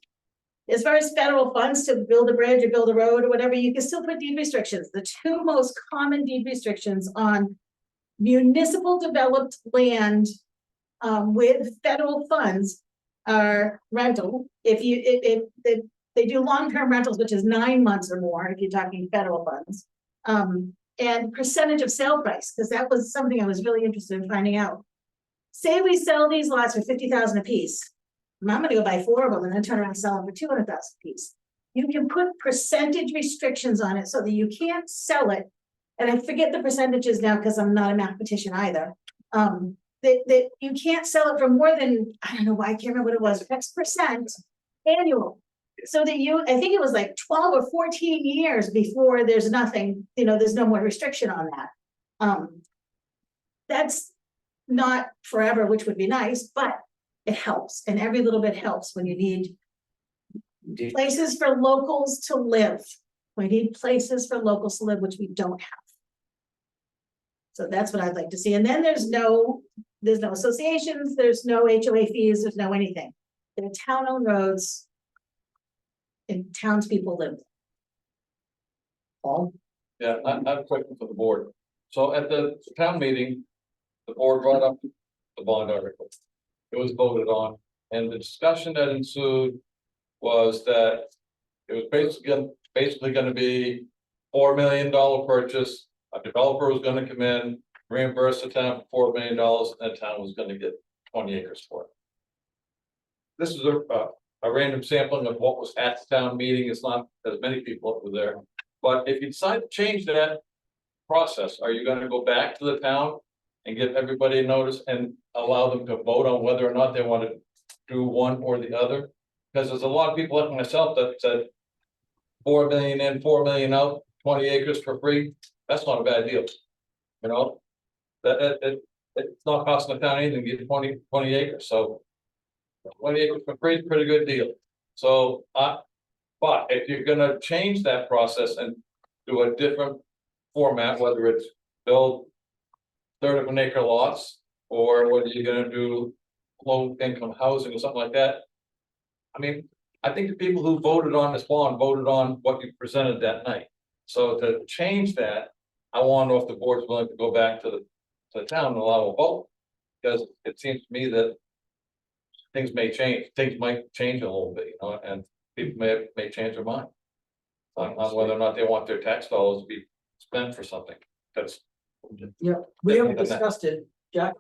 As far as federal funds to build a bridge or build a road or whatever, you can still put deed restrictions. The two most common deed restrictions on municipal developed land with federal funds are rental. If they do long-term rentals, which is 9 months or more, if you're talking federal funds, and percentage of sale price, because that was something I was really interested in finding out. Say we sell these lots for 50,000 a piece. I'm gonna go buy 4 of them and then turn around and sell them for 200,000 a piece. You can put percentage restrictions on it so that you can't sell it. And I forget the percentages now because I'm not a mathematician either. That you can't sell it for more than, I don't know why, I can't remember what it was, X% annual. So that I think it was like 12 or 14 years before there's nothing, there's no more restriction on that. That's not forever, which would be nice, but it helps, and every little bit helps when you need Indeed. places for locals to live. We need places for locals to live, which we don't have. So that's what I'd like to see. And then there's no associations, there's no HOA fees, there's no anything. They're town-owned roads. And townspeople live. Paul? Yeah, I have a question for the board. So at the town meeting, the board brought up the bond article. It was voted on, and the discussion that ensued was that it was basically gonna be $4 million purchase. A developer was gonna come in, reimburse the town for $4 million, and the town was gonna get 20 acres for it. This is a random sampling of what was at the town meeting. It's not as many people were there. But if you decide to change that process, are you gonna go back to the town and give everybody a notice and allow them to vote on whether or not they want to do one or the other? Because there's a lot of people like myself that said 4 million in, 4 million out, 20 acres for free. That's not a bad deal. You know, it's not costing the town anything to get 20 acres, so 20 acres for free is a pretty good deal. So but if you're gonna change that process and do a different format, whether it's build third of an acre lots, or whether you're gonna do low income housing or something like that. I mean, I think the people who voted on this bond voted on what you presented that night. So to change that, I want to know if the board's willing to go back to the town and allow a vote. Because it seems to me that things may change, things might change a little bit, you know, and people may change their mind. On whether or not they want their tax dollars to be spent for something. That's. Yeah, we haven't discussed it, Jack.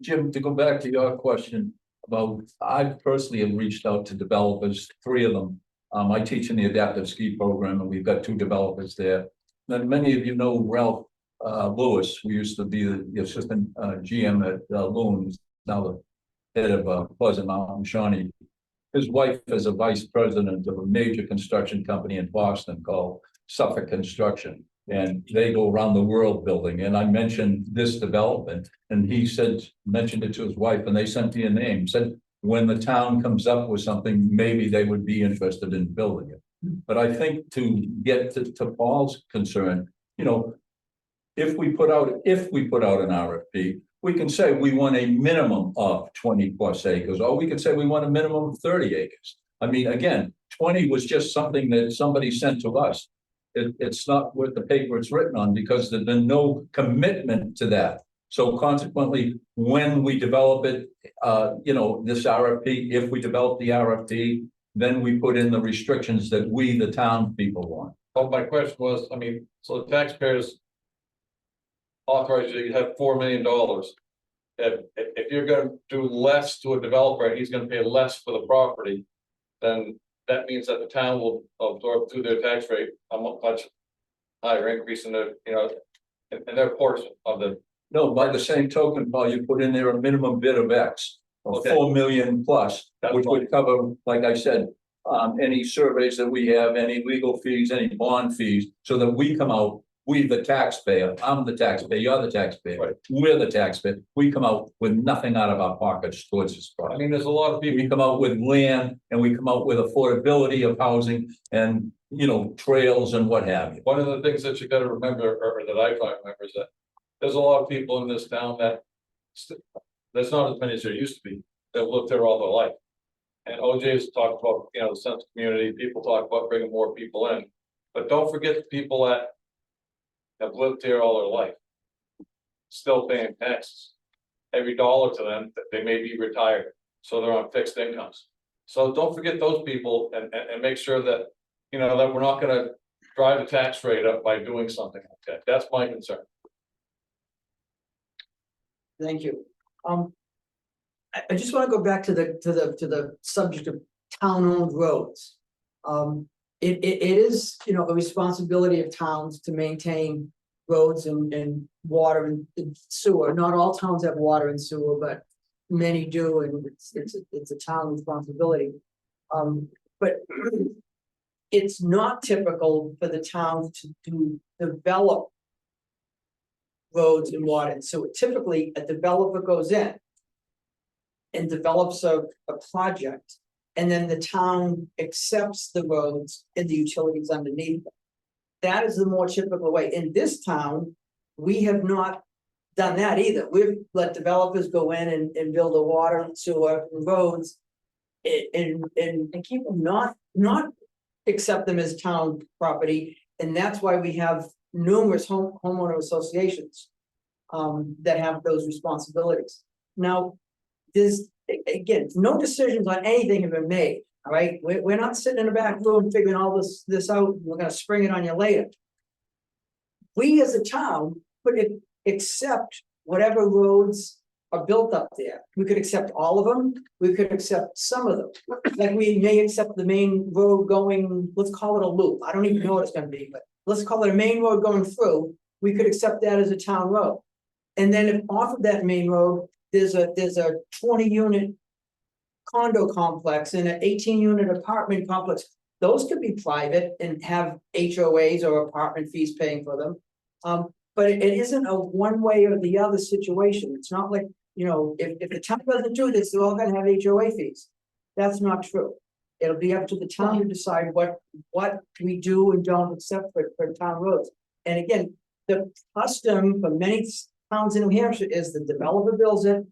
Jim, to go back to your question about, I personally have reached out to developers, 3 of them. I teach in the adaptive ski program, and we've got 2 developers there. Then many of you know Ralph Lewis, who used to be the assistant GM at Loons, now the head of Pleasant Mountain, Shawnee. His wife is a vice president of a major construction company in Boston called Suffolk Construction. And they go around the world building. And I mentioned this development, and he mentioned it to his wife, and they sent me a name, said when the town comes up with something, maybe they would be interested in building it. But I think to get to Paul's concern, you know, if we put out an RFP, we can say we want a minimum of 20 plus acres, or we can say we want a minimum of 30 acres. I mean, again, 20 was just something that somebody sent to us. It's not worth the paper it's written on, because there's been no commitment to that. So consequently, when we develop it, you know, this RFP, if we develop the RFP, then we put in the restrictions that we, the town people, want. Oh, my question was, I mean, so the taxpayers authorize you to have $4 million. If you're gonna do less to a developer, and he's gonna pay less for the property, then that means that the town will absorb through their tax rate a much higher increase in the, you know, in their portion of the. No, by the same token, Paul, you put in there a minimum bid of X, or 4 million plus, which would cover, like I said, any surveys that we have, any legal fees, any bond fees, so that we come out, we the taxpayer, I'm the taxpayer, you're the taxpayer, right. We're the taxpayer, we come out with nothing out of our pockets towards this project. I mean, there's a lot of people, we come out with land, and we come out with affordability of housing, and, you know, trails and what have you. One of the things that you gotta remember, or that I find remember, is that there's a lot of people in this town that there's not as many as there used to be, that lived there all their life. And OJ's talked about, you know, the sense of community, people talk about bringing more people in, but don't forget the people that have lived here all their life, still paying taxes. Every dollar to them, they may be retired, so they're on fixed incomes. So don't forget those people, and make sure that, you know, that we're not gonna drive the tax rate up by doing something like that. That's my concern. Thank you. I just want to go back to the subject of town-owned roads. It is, you know, a responsibility of towns to maintain roads and water and sewer. Not all towns have water and sewer, but many do, and it's a town responsibility. But it's not typical for the town to develop roads and water. So typically a developer goes in, and develops a project. And then the town accepts the roads and the utilities underneath them. That is the more typical way. In this town, we have not done that either. We've let developers go in and build the water and sewer and roads. And keep them not accept them as town property, and that's why we have numerous homeowner associations. That have those responsibilities. Now, there's, again, no decisions on anything have been made, all right? We're not sitting in the back room figuring all this out, we're gonna spring it on you later. We as a town could accept whatever roads are built up there. We could accept all of them, we could accept some of them. Like we may accept the main road going, let's call it a loop, I don't even know what it's gonna be, but let's call it a main road going through. We could accept that as a town road. And then if off of that main road, there's a 20-unit condo complex and an 18-unit apartment complex. Those could be private and have HOAs or apartment fees paying for them. But it isn't a one way or the other situation. It's not like, you know, if the town doesn't do this, they're all gonna have HOA fees. That's not true. It'll be up to the town to decide what we do and don't accept for town roads. And again, the custom for many towns in New Hampshire is the developer builds it,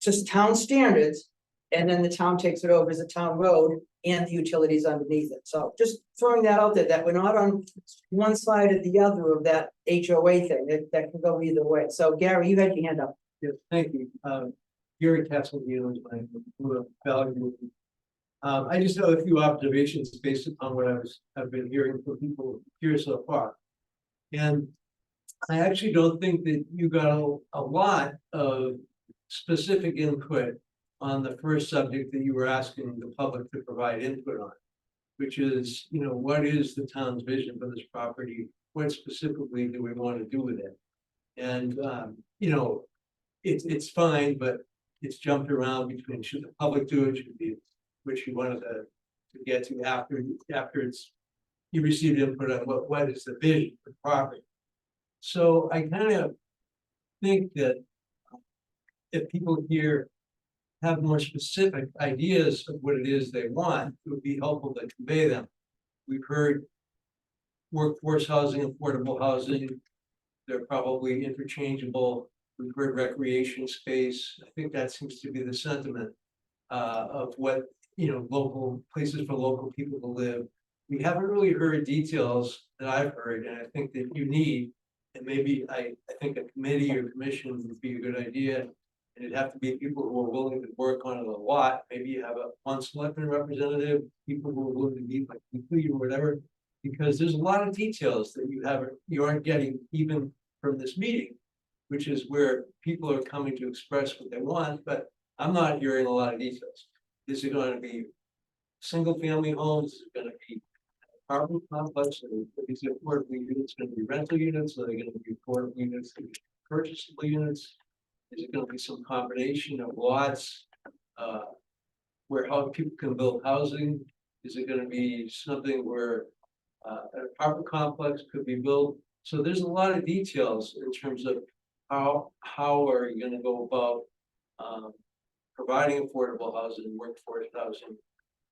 just town standards, and then the town takes it over as a town road and the utilities underneath it. So just throwing that out there, that we're not on one side or the other of that HOA thing, that can go either way. So Gary, you had your hand up. Yes, thank you. Gary Castle, is my value. I just have a few observations based upon what I've been hearing from people here so far. And I actually don't think that you got a lot of specific input on the first subject that you were asking the public to provide input on, which is, you know, what is the town's vision for this property? What specifically do we want to do with it? And, you know, it's fine, but it's jumped around between should the public do it, should be, which you wanted to get to after you received input on what is the vision for the property. So I kind of think that if people here have more specific ideas of what it is they want, it would be helpful to convey them. We've heard workforce housing, affordable housing, they're probably interchangeable. We've heard recreation space. I think that seems to be the sentiment of what, you know, local places for local people to live. We haven't really heard details that I've heard, and I think that you need. And maybe I think a committee or commission would be a good idea. And it'd have to be people who are willing to work on it a lot. Maybe you have one selectman representative, people who are willing to meet like weekly or whatever. Because there's a lot of details that you aren't getting even from this meeting, which is where people are coming to express what they want, but I'm not hearing a lot of details. Is it going to be single family homes? Is it going to be apartment complex? Is it affordable units going to be rental units? Are they going to be affordable units? Purchasable units? Is it going to be some combination of lots where how people can build housing? Is it going to be something where an apartment complex could be built? So there's a lot of details in terms of how are you going to go about providing affordable housing, workforce housing,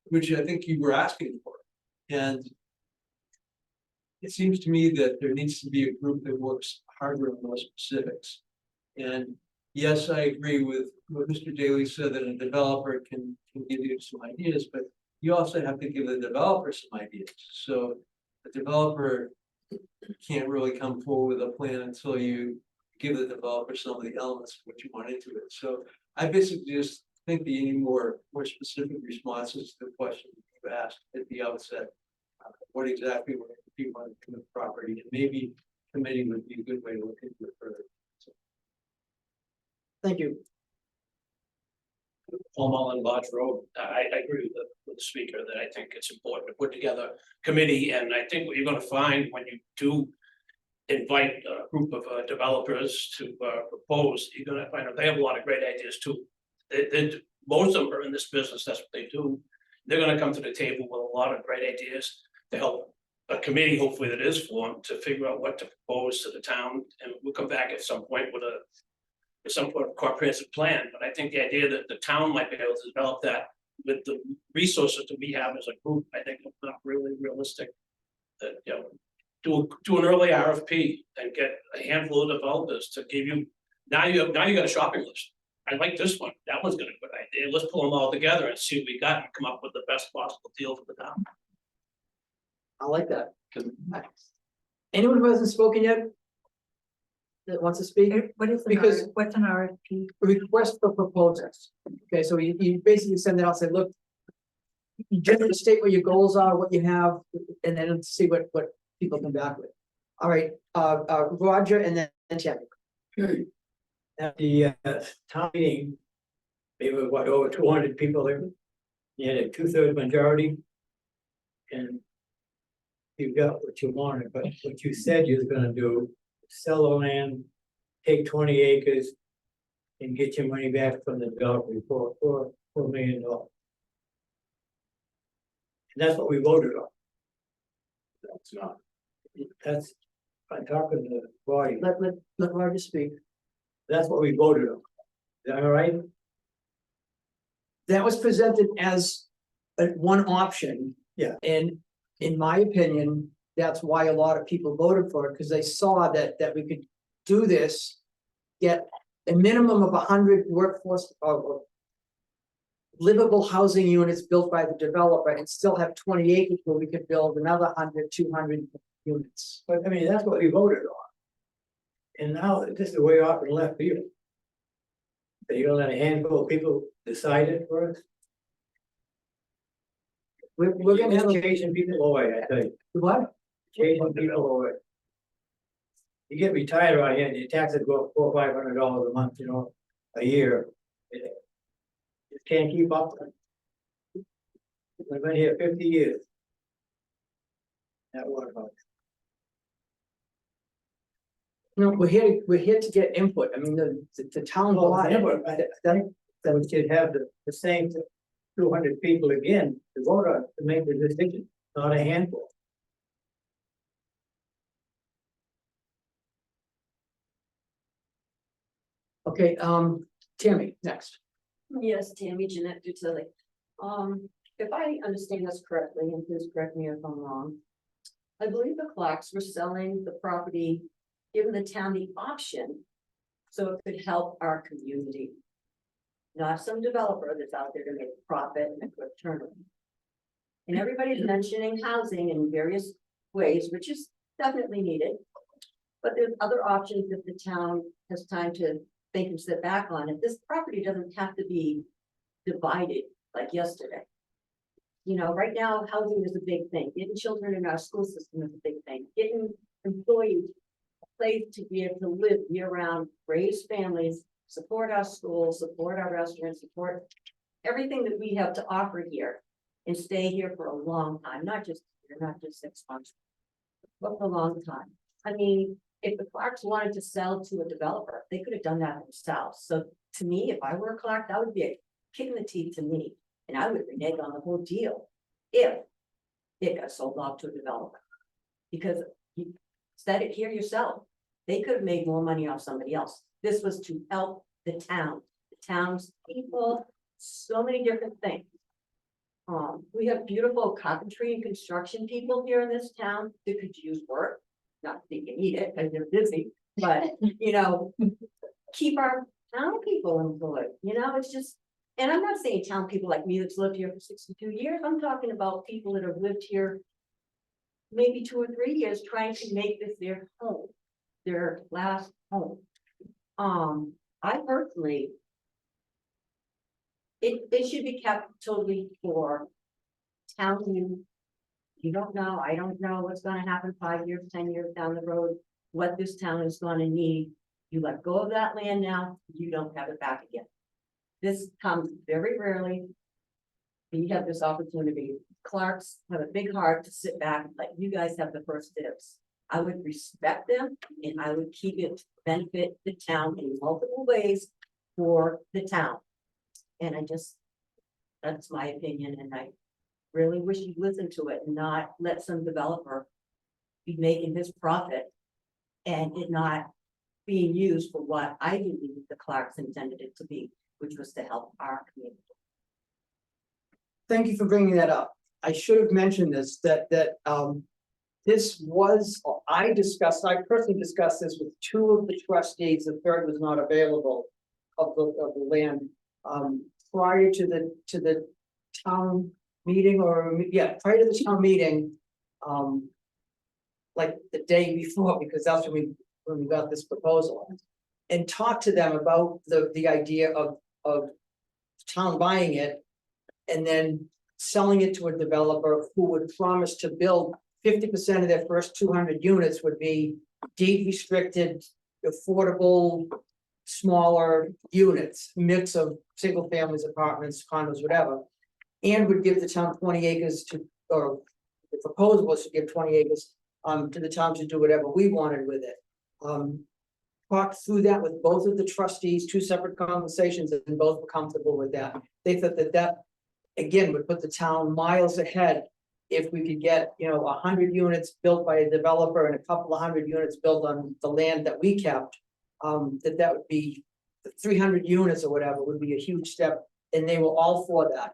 which I think you were asking for. And it seems to me that there needs to be a group that works harder on those specifics. And yes, I agree with what Mr. Daly said, that a developer can give you some ideas, but you also have to give the developer some ideas. So the developer can't really come forward with a plan until you give the developer some of the elements of what you want into it. So I basically just think that you need more specific responses to the question you asked at the outset. What exactly do you want to do with the property? And maybe committee would be a good way to look into it further. So. Thank you. Paul Mullen, Lodge Road. I agree with the speaker that I think it's important to put together a committee, and I think what you're going to find when you do invite a group of developers to propose, you're going to find out they have a lot of great ideas too. Most of them are in this business, that's what they do. They're going to come to the table with a lot of great ideas to help a committee, hopefully that is formed, to figure out what to propose to the town, and we'll come back at some point with some sort of comprehensive plan, but I think the idea that the town might be able to develop that with the resources that we have as a group, I think is not really realistic. That, you know, do an early RFP and get a handful of developers to give you, now you got a shopping list. I like this one, that one's got a good idea, let's pull them all together and see what we got and come up with the best possible deal for the town. I like that. Anyone who hasn't spoken yet? That wants to speak? What is, Because- what's an RFP? Request for proposals. Okay, so you basically send it out, say, look. You generally state what your goals are, what you have, and then see what people come back with. All right, Roger and then Tammy. At the town meeting, there were what, over 200 people there? You had a 2/3 majority. And you got what you wanted, but what you said you was gonna do, sell the land, take 20 acres. And get your money back from the developer for $4 million. And that's what we voted on. That's not. That's, I'm talking to the body, Let Roger speak. that's what we voted on. Is that all right? That was presented as one option. Yeah. And in my opinion, that's why a lot of people voted for it, because they saw that we could do this. Get a minimum of 100 workforce or livable housing units built by the developer and still have 20 acres where we could build another 100, 200 units. But I mean, that's what we voted on. And now this is way off in left field. So you're gonna let a handful of people decide it for us? We're gonna have Chasing people away, I tell you, what? chasing people away. You get retired around here and your taxes go up $400 or $500 a month, you know, a year. You can't keep up. I've been here 50 years. That water about. No, we're here to get input. I mean, the town. That we should have the same 200 people again to vote on to make the decision, not a handful. Okay, Tammy, next. Yes, Tammy Jeanette Dutilli. If I understand this correctly, and please correct me if I'm wrong. I believe the Clarks were selling the property, giving the town the option. So it could help our community. Not some developer that's out there to make a profit and a quick turnaround. And everybody's mentioning housing in various ways, which is definitely needed. But there's other options if the town has time to think and sit back on it. This property doesn't have to be divided like yesterday. You know, right now, housing is a big thing. Getting children in our school system is a big thing. Getting employees a place to be able to live year round, raise families, support our schools, support our restaurants, support everything that we have to offer here and stay here for a long time, not just 6 months, but for a long time. I mean, if the Clarks wanted to sell to a developer, they could have done that themselves. So to me, if I were a Clark, that would be a kick in the teeth to me. And I would renege on the whole deal if it got sold off to a developer. Because you said it here yourself, they could have made more money off somebody else. This was to help the town's people, so many different things. We have beautiful carpentry and construction people here in this town that could use work. Not that they can eat it because they're busy, but you know, keep our town people employed, you know, it's just. And I'm not saying town people like me that's lived here for 62 years, I'm talking about people that have lived here. Maybe 2 or 3 years trying to make this their home, their last home. I personally. It should be kept totally for town use. You don't know, I don't know what's gonna happen 5 years, 10 years down the road, what this town is gonna need. You let go of that land now, you don't have it back again. This comes very rarely. You have this opportunity. Clarks have a big heart to sit back and let you guys have the first dibs. I would respect them and I would keep it to benefit the town in multiple ways for the town. And that's my opinion, and I really wish you'd listen to it and not let some developer be making his profit and it not being used for what I believe the Clarks intended it to be, which was to help our community. Thank you for bringing that up. I should have mentioned this, this was, I personally discussed this with two of the trustees, the third was not available of the land. Prior to the town meeting prior to the town meeting. Like the day before, because that's when we got this proposal. And talked to them about the idea of town buying it. And then selling it to a developer who would promise to build 50% of their first 200 units would be deed restricted, affordable, smaller units, mix of single families, apartments, condos, whatever. And would give the town 20 acres or the proposal was to give 20 acres to the town to do whatever we wanted with it. Talked through that with both of the trustees, two separate conversations, and both were comfortable with that. They thought that again would put the town miles ahead if we could get, 100 units built by a developer and a couple of 100 units built on the land that we kept. That would be 300 units or whatever would be a huge step, and they were all for that.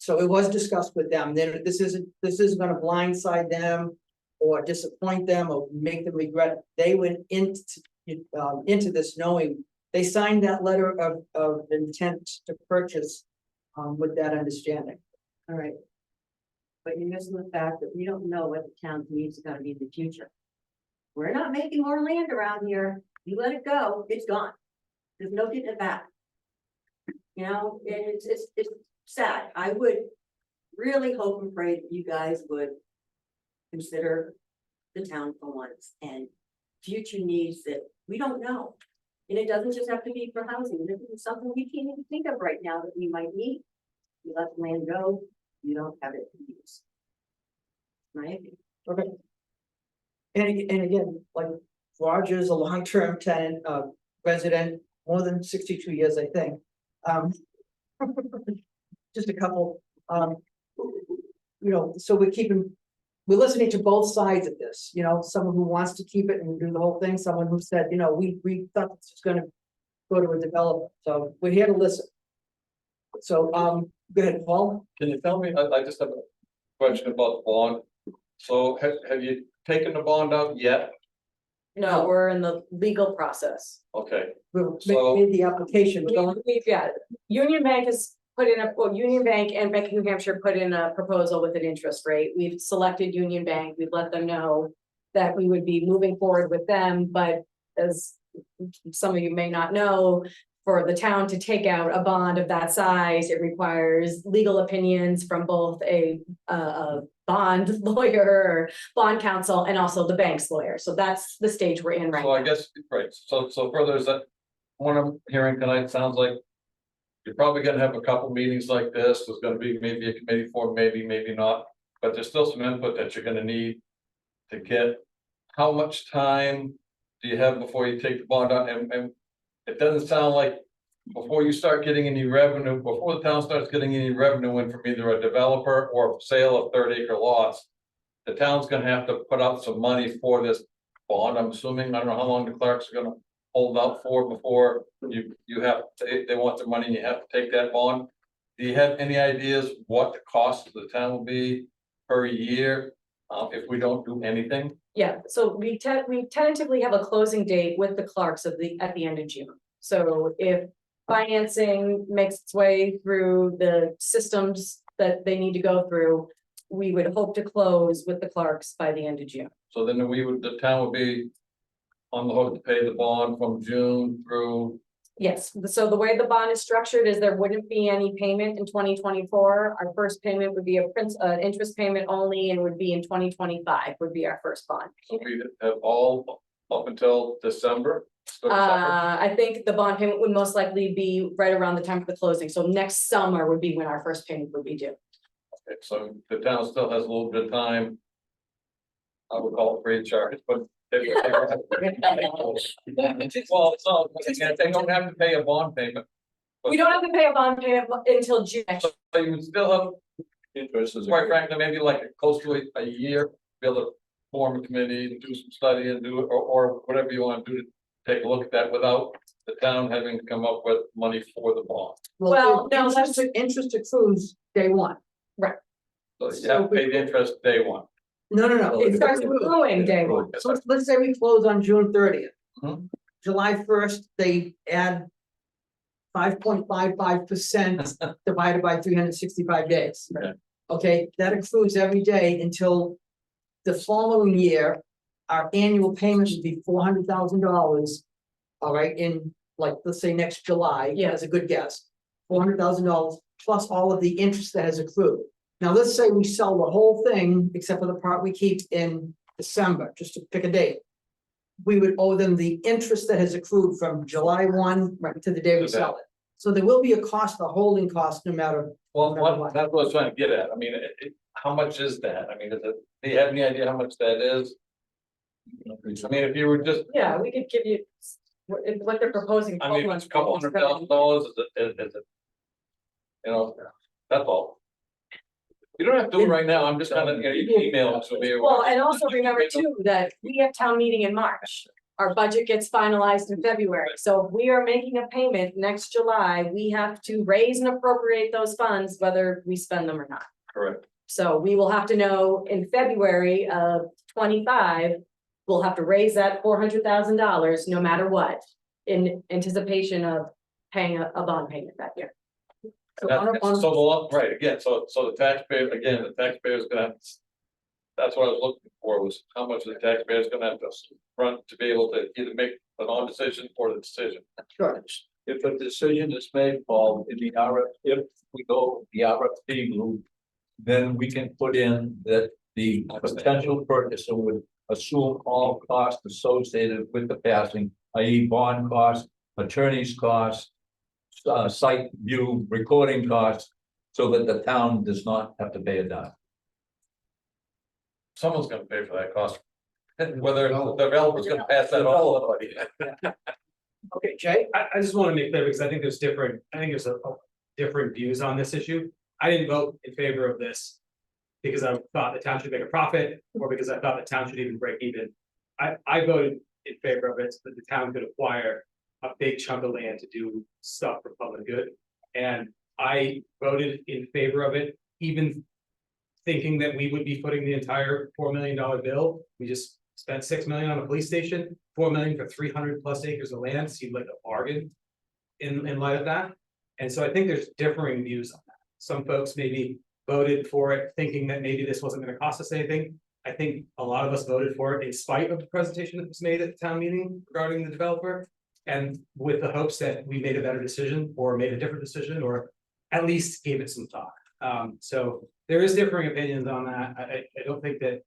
So it was discussed with them. Then this isn't going to blindside them or disappoint them or make them regret it. They went into this knowing they signed that letter of intent to purchase with that understanding. All right. But you're missing the fact that we don't know what the town's needs are gonna be in the future. We're not making more land around here. You let it go, it's gone. There's no getting it back. And it's sad. I would really hope and pray that you guys would consider the town for once and future needs that we don't know. And it doesn't just have to be for housing. This is something we can't even think of right now that we might need. You let the land go, you don't have it to use. My opinion. Okay. And again, like Roger's a long-term tenant, resident, more than 62 years, I think. Just a couple, so we're listening to both sides of this, someone who wants to keep it and do the whole thing, someone who said, we thought this was gonna go to a developer, so we're here to listen. So, go ahead, Paul. Can you tell me, I just have a question about the bond. So have you taken the bond out yet? No, we're in the legal process. Okay, We So- made the application. Union Bank has put in Union Bank and Bank of New Hampshire put in a proposal with an interest rate. We've selected Union Bank. We've let them know that we would be moving forward with them, but as some of you may not know, for the town to take out a bond of that size, it requires legal opinions from both a bond lawyer, bond counsel, and also the bank's lawyer. So that's the stage we're in right so I now. guess, right, so further is that, what I'm hearing tonight sounds like you're probably gonna have a couple meetings like this, there's gonna be maybe a committee form, maybe not, but there's still some input that you're gonna need to get. How much time do you have before you take the bond out, and it doesn't sound like before you start getting any revenue, before the town starts getting any revenue in from either a developer or sale of 30-acre lots, the town's gonna have to put out some money for this bond, I'm assuming. I don't know how long the Clarks are gonna hold out for before you have, they want the money and you have to take that bond. Do you have any ideas what the cost of the town will be per year, if we don't do anything? Yeah, so we tentatively have a closing date with the Clarks at the end of June. So if financing makes its way through the systems that they need to go through, we would hope to close with the Clarks by the end of June. So then the town would be on the hook to pay the bond from June through. Yes, so the way the bond is structured is there wouldn't be any payment in 2024. Our first payment would be interest payment only, and would be in 2025 would be our first bond. So we have all up until December. I think the bond payment would most likely be right around the time of the closing. So next summer would be when our first payment would be due. Okay, so the town still has a little bit of time. I would call it free of charge, but. Well, so they don't have to pay a bond payment. We don't have to pay a bond payment until June. So you would still have, quite frankly, maybe like close to a year, be able to form a committee, do some study and do it, or whatever you want to do to take a look at that without the town having to come up with money for the bond. Well, no, interest accrues day one. So you have to pay the interest day one. No, It starts accruing day one. So let's say we close on June 30th. Mhm. July 1st, they add 5.55% divided by 365 days. Okay. Okay, that accrues every day until the following year. Our annual payments would be $400,000. All right, in like, let's say next July, Yeah. as a good guess, $400,000 plus all of the interest that has accrued. Now, let's say we sell the whole thing, except for the part we keep in December, just to pick a date. We would owe them the interest that has accrued from July 1 right to the day we sell it. So there will be a cost, a holding cost, no matter. Well, that's what I was trying to get at. I mean, how much is that? I mean, do you have any idea how much that is? I mean, if you were just, Yeah, we could give you what they're proposing. I mean, it's a couple $100,000, is it? You know, that's all. You don't have to do it right now. I'm just kind of, you can email it to me. Well, and also remember too, that we have town meeting in March. Our budget gets finalized in February, so if we are making a payment next July, we have to raise and appropriate those funds, whether we spend them or not. Correct. So we will have to know in February of 25, we'll have to raise that $400,000 no matter what. In anticipation of paying a bond payment that year. So the law, right, again, so the taxpayer, again, the taxpayer's gonna have. That's what I was looking for, was how much the taxpayer's gonna have to run to be able to either make a non-decision or the decision. Sure. If a decision is made, Paul, in the if we go the RFP route, then we can put in that the potential purchaser would assume all costs associated with the passing, i.e. bond costs, attorney's costs, site view, recording costs, so that the town does not have to pay a dime. Someone's gonna pay for that cost, whether the developer's gonna pass that on. Okay, Jay, I just want to make clear, because I think there's a different views on this issue. I didn't vote in favor of this because I thought the town should make a profit, or because I thought the town should even break even. I voted in favor of it, so that the town could acquire a big chunk of land to do stuff for public good. And I voted in favor of it, even thinking that we would be footing the entire $4 million bill. We just spent $6 million on a police station, $4 million for 300+ acres of land, seemed like a bargain in light of that. And so I think there's differing views on that. Some folks maybe voted for it, thinking that maybe this wasn't gonna cost us anything. I think a lot of us voted for it in spite of the presentation that was made at the town meeting regarding the developer. And with the hopes that we made a better decision, or made a different decision, or at least gave it some thought. So there is differing opinions on that. I don't think that,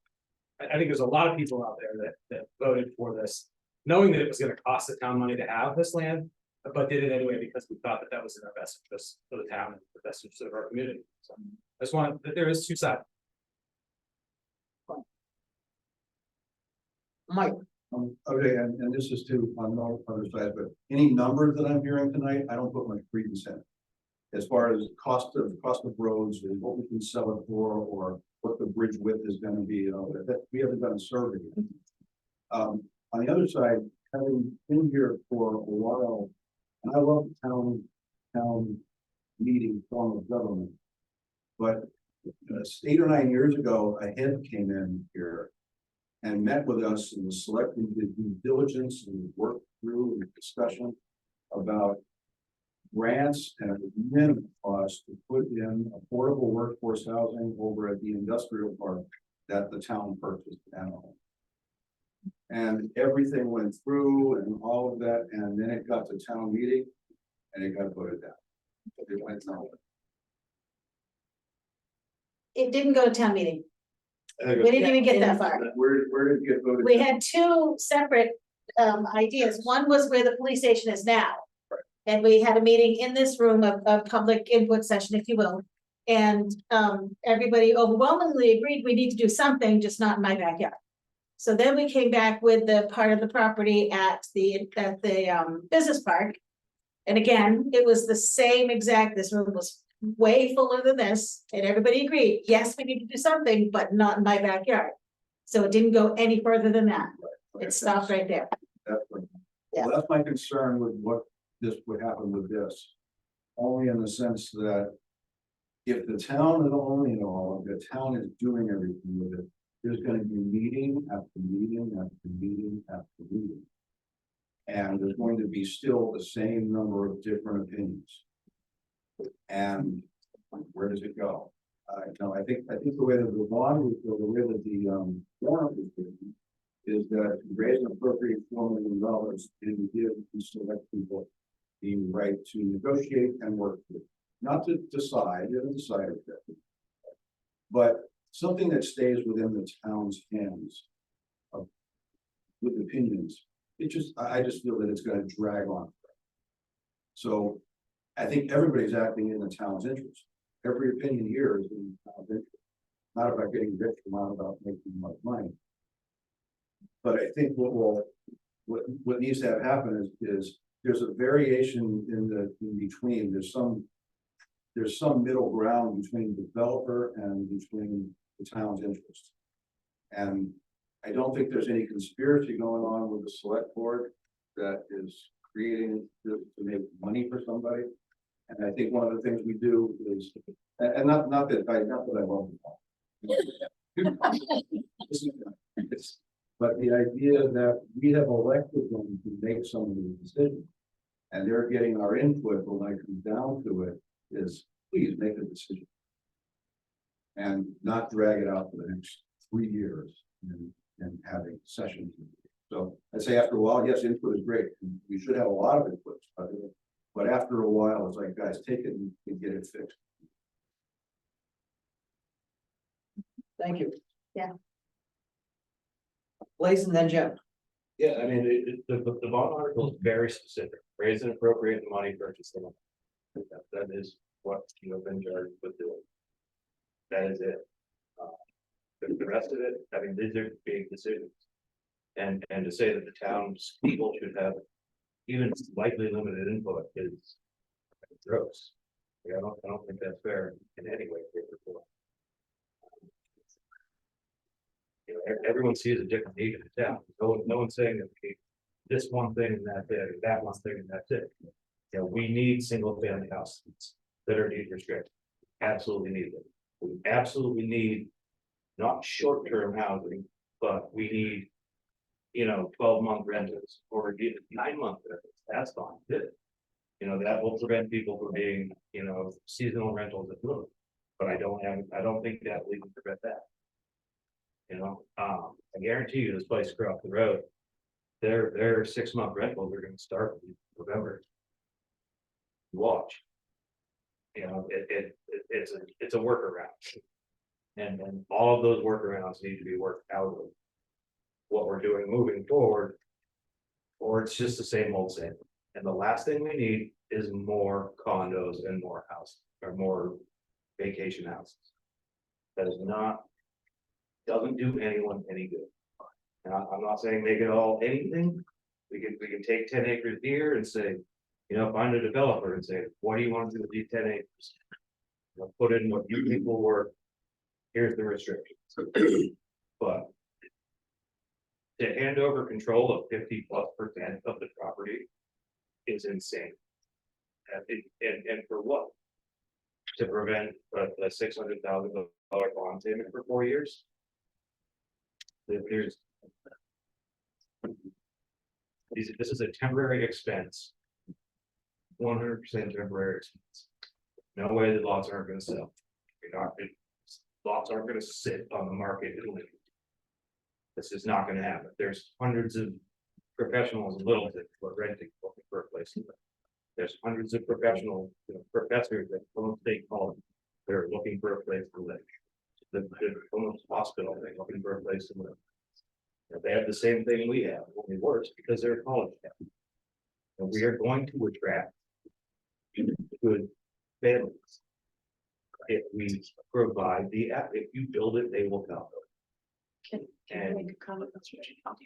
I think there's a lot of people out there that voted for this, knowing that it was gonna cost the town money to have this land, but did it anyway because we thought that was in our best interest for the town and the best interest of our community. So I just want, that there is two sides. Mike, Okay, and this is too, on the other side, but any numbers that I'm hearing tonight, I don't put my credence in. As far as cost of roads and what we can sell it for, or what the bridge width is gonna be, you know, that we haven't done a survey yet. On the other side, having been here for a while, and I love the town meeting form of government. But 8 or 9 years ago, a head came in here and met with us and was selecting the due diligence and worked through the discussion about grants and minimum cost to put in affordable workforce housing over at the industrial park that the town purchased now. And everything went through and all of that, and then it got to town meeting and it got voted down. It went nowhere. It didn't go to town meeting. We didn't even get that far. Where did it get voted? We had two separate ideas. One was where the police station is now. And we had a meeting in this room of public input session, if you will. And everybody overwhelmingly agreed we need to do something, just not in my backyard. So then we came back with the part of the property at the business park. And again, it was the same exact, this room was way fuller than this, and everybody agreed, yes, we need to do something, but not in my backyard. So it didn't go any further than that. It stopped right there. Well, that's my concern with what this would happen with this. Only in the sense that if the town is owning it all, if the town is doing everything with it, there's gonna be meeting after meeting after meeting after meeting. And there's going to be still the same number of different opinions. And where does it go? No, I think the way that the bond was, the way that the warrant was written is that raise and appropriate $4 million and give the select people the right to negotiate and work with, not to decide, they haven't decided that. But something that stays within the town's hands with opinions. I just feel that it's gonna drag on. So I think everybody's acting in the town's interest. Every opinion here is in the town's interest. Not about getting rich, not about making much money. But I think what needs to happen is there's a variation in between. There's some middle ground between the developer and between the town's interest. And I don't think there's any conspiracy going on with the select board that is creating to make money for somebody. And I think one of the things we do is, and not that I love them. But the idea that we have elected them to make some of these decisions. And they're getting our input, but when it comes down to it, is please make a decision. And not drag it out for the next 3 years and having sessions. So I'd say after a while, yes, input is great. We should have a lot of inputs, but after a while, it's like, guys, take it and get it fixed. Thank you. Yeah. Blaze and then Jim. Yeah, I mean, the bond article is very specific, raise and appropriate the money, purchase the land. That is what you have been charged with doing. That is it. The rest of it, I mean, these are big decisions. And to say that the town's people should have even slightly limited input is gross. Yeah, I don't think that's fair in any way, shape, or form. You know, everyone sees a different need in the town. No one's saying that we need this one thing and that's it, or that one thing and that's it. You know, we need single family houses that are deed restricted. Absolutely need them. We absolutely need not short-term housing, but we need, 12-month rentals or 9-month rentals. That's fine. Good. That will prevent people from being, seasonal rentals at will. But I don't think that we can prevent that. I guarantee you this place across the road, their 6-month rentals are going to start in November. Watch. It's a workaround. And all of those workarounds need to be worked out of what we're doing moving forward, or it's just the same old same. And the last thing we need is more condos and more houses or more vacation houses. That is not, doesn't do anyone any good. Now, I'm not saying make it all anything. We can take 10 acres here and say, find a developer and say, what do you want to do with these 10 acres? Put in what you think will work. Here's the restrictions. But to hand over control of 50+% of the property is insane. And for what? To prevent a $600,000 bond payment for 4 years? This is a temporary expense. 100% temporary expense. No way the lots aren't going to sell. Lots aren't going to sit on the market. This is not going to happen. There's hundreds of professionals in Littleton who are renting, looking for a place to live. There's hundreds of professional professors at Plymouth State College that are looking for a place to live. The Plymouth Hospital, they're looking for a place to live. They have the same thing we have, only worse because they're a college town. And we are going to attract good families. If we provide if you build it, they will come. And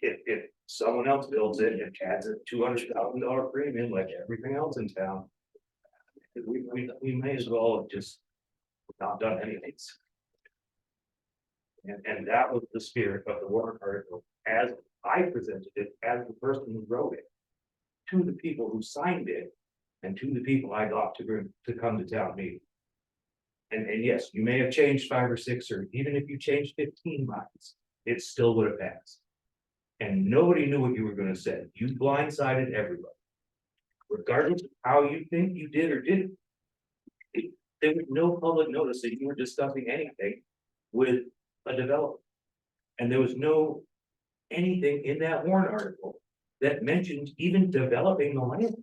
if someone else builds it and adds a $200,000 premium like everything else in town, we may as well have just not done anything. And that was the spirit of the warrant article as I presented it as the person who wrote it. to the people who signed it and to the people I got to come to town meeting. And yes, you may have changed 5 or 6, or even if you changed 15 minds, it still would have passed. And nobody knew what you were gonna say. You blindsided everybody. Regardless of how you think you did or didn't. There was no public notice that you were discussing anything with a developer. And there was no anything in that warrant article that mentioned even developing the land.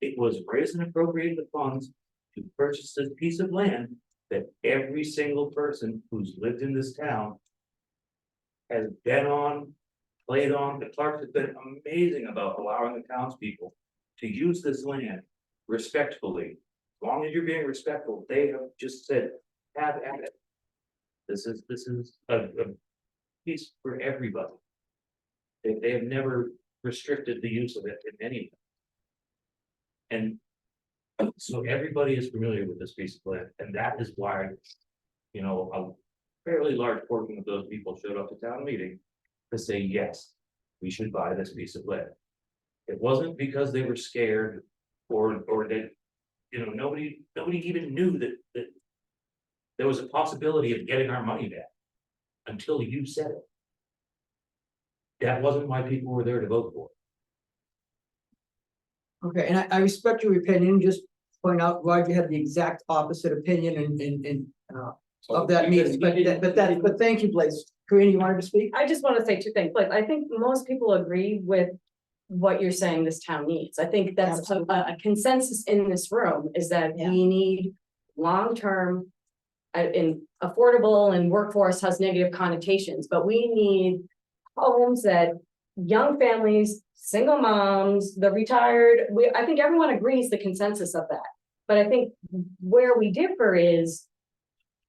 It was raise and appropriate the funds to purchase this piece of land that every single person who's lived in this town has been on, played on. The Clarks have been amazing about allowing the townspeople to use this land respectfully. As long as you're being respectful, they have just said, have at it. This is a piece for everybody. They have never restricted the use of it in any way. And so everybody is familiar with this piece of land, and that is why, you know, a fairly large portion of those people showed up to town meeting to say, yes, we should buy this piece of land. It wasn't because they were scared or that, you know, nobody even knew that there was a possibility of getting our money back until you said it. That wasn't why people were there to vote for. Okay, and I respect your opinion, just point out Roger had the exact opposite opinion of that meeting, but thank you, Blaze. Karina, you wanted to speak? I just want to say two things, but I think most people agree with what you're saying this town needs. I think that's a consensus in this room is that we need long-term and affordable, and workforce has negative connotations, but we need homes that young families, single moms, the retired, I think everyone agrees the consensus of that. But I think where we differ is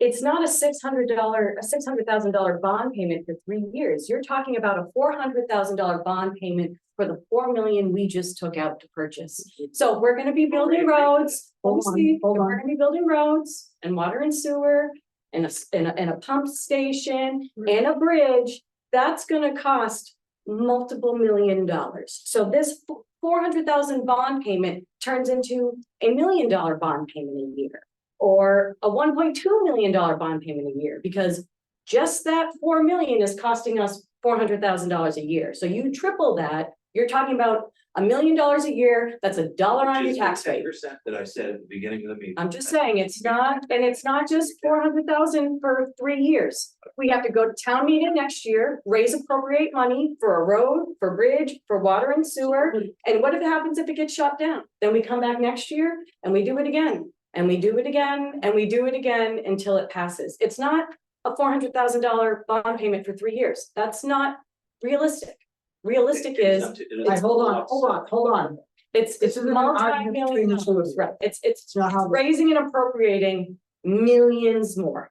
it's not a $600,000 bond payment for 3 years. You're talking about a $400,000 bond payment for the 4 million we just took out to purchase. So we're gonna be building roads, we're gonna be building roads and water and sewer and a pump station and a bridge. That's gonna cost multiple $1 million. So this $400,000 bond payment turns into a $1 million bond payment a year, or a $1.2 million bond payment a year, because just that 4 million is costing us $400,000 a year. So you triple that, you're talking about $1 million a year. That's $1 on your tax rate. 10% that I said at the beginning of the meeting. I'm just saying, it's not, and it's not just 400,000 for 3 years. We have to go to town meeting next year, raise appropriate money for a road, for bridge, for water and sewer. And what if it happens if it gets shut down? Then we come back next year and we do it again, and we do it again, and we do it again until it passes. It's not a $400,000 bond payment for 3 years. That's not realistic. Realistic is, Hold on. it's an argument between the two of you. right? It's not how. raising and appropriating millions more.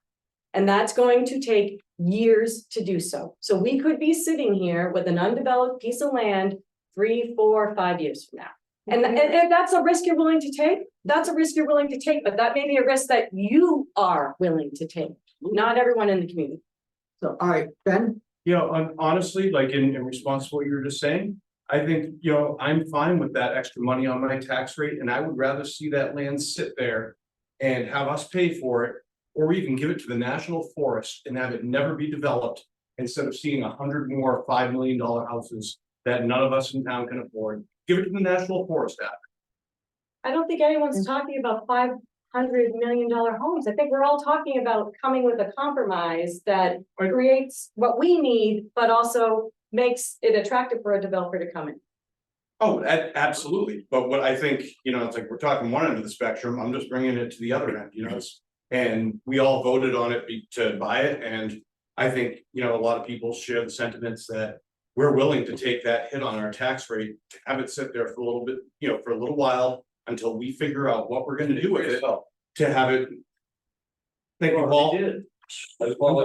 And that's going to take years to do so. So we could be sitting here with an undeveloped piece of land 3, 4, 5 years from now. And that's a risk you're willing to take. That's a risk you're willing to take, but that may be a risk that you are willing to take, not everyone in the community. So, all right, Ben? You know, honestly, like in response to what you were just saying, I think, you know, I'm fine with that extra money on my tax rate, and I would rather see that land sit there and have us pay for it, or even give it to the National Forest and have it never be developed, instead of seeing 100 more $5 million houses that none of us in town can afford. Give it to the National Forest Act. I don't think anyone's talking about $500 million homes. I think we're all talking about coming with a compromise that creates what we need, but also makes it attractive for a developer to come in. Oh, absolutely. But what I think, you know, it's like we're talking one end of the spectrum. I'm just bringing it to the other end, you know, and we all voted on it to buy it. And I think, you know, a lot of people share the sentiments that we're willing to take that hit on our tax rate, to have it sit there for a little bit, you know, for a little while until we figure out what we're going to do with it, to have it. Thank you, Paul.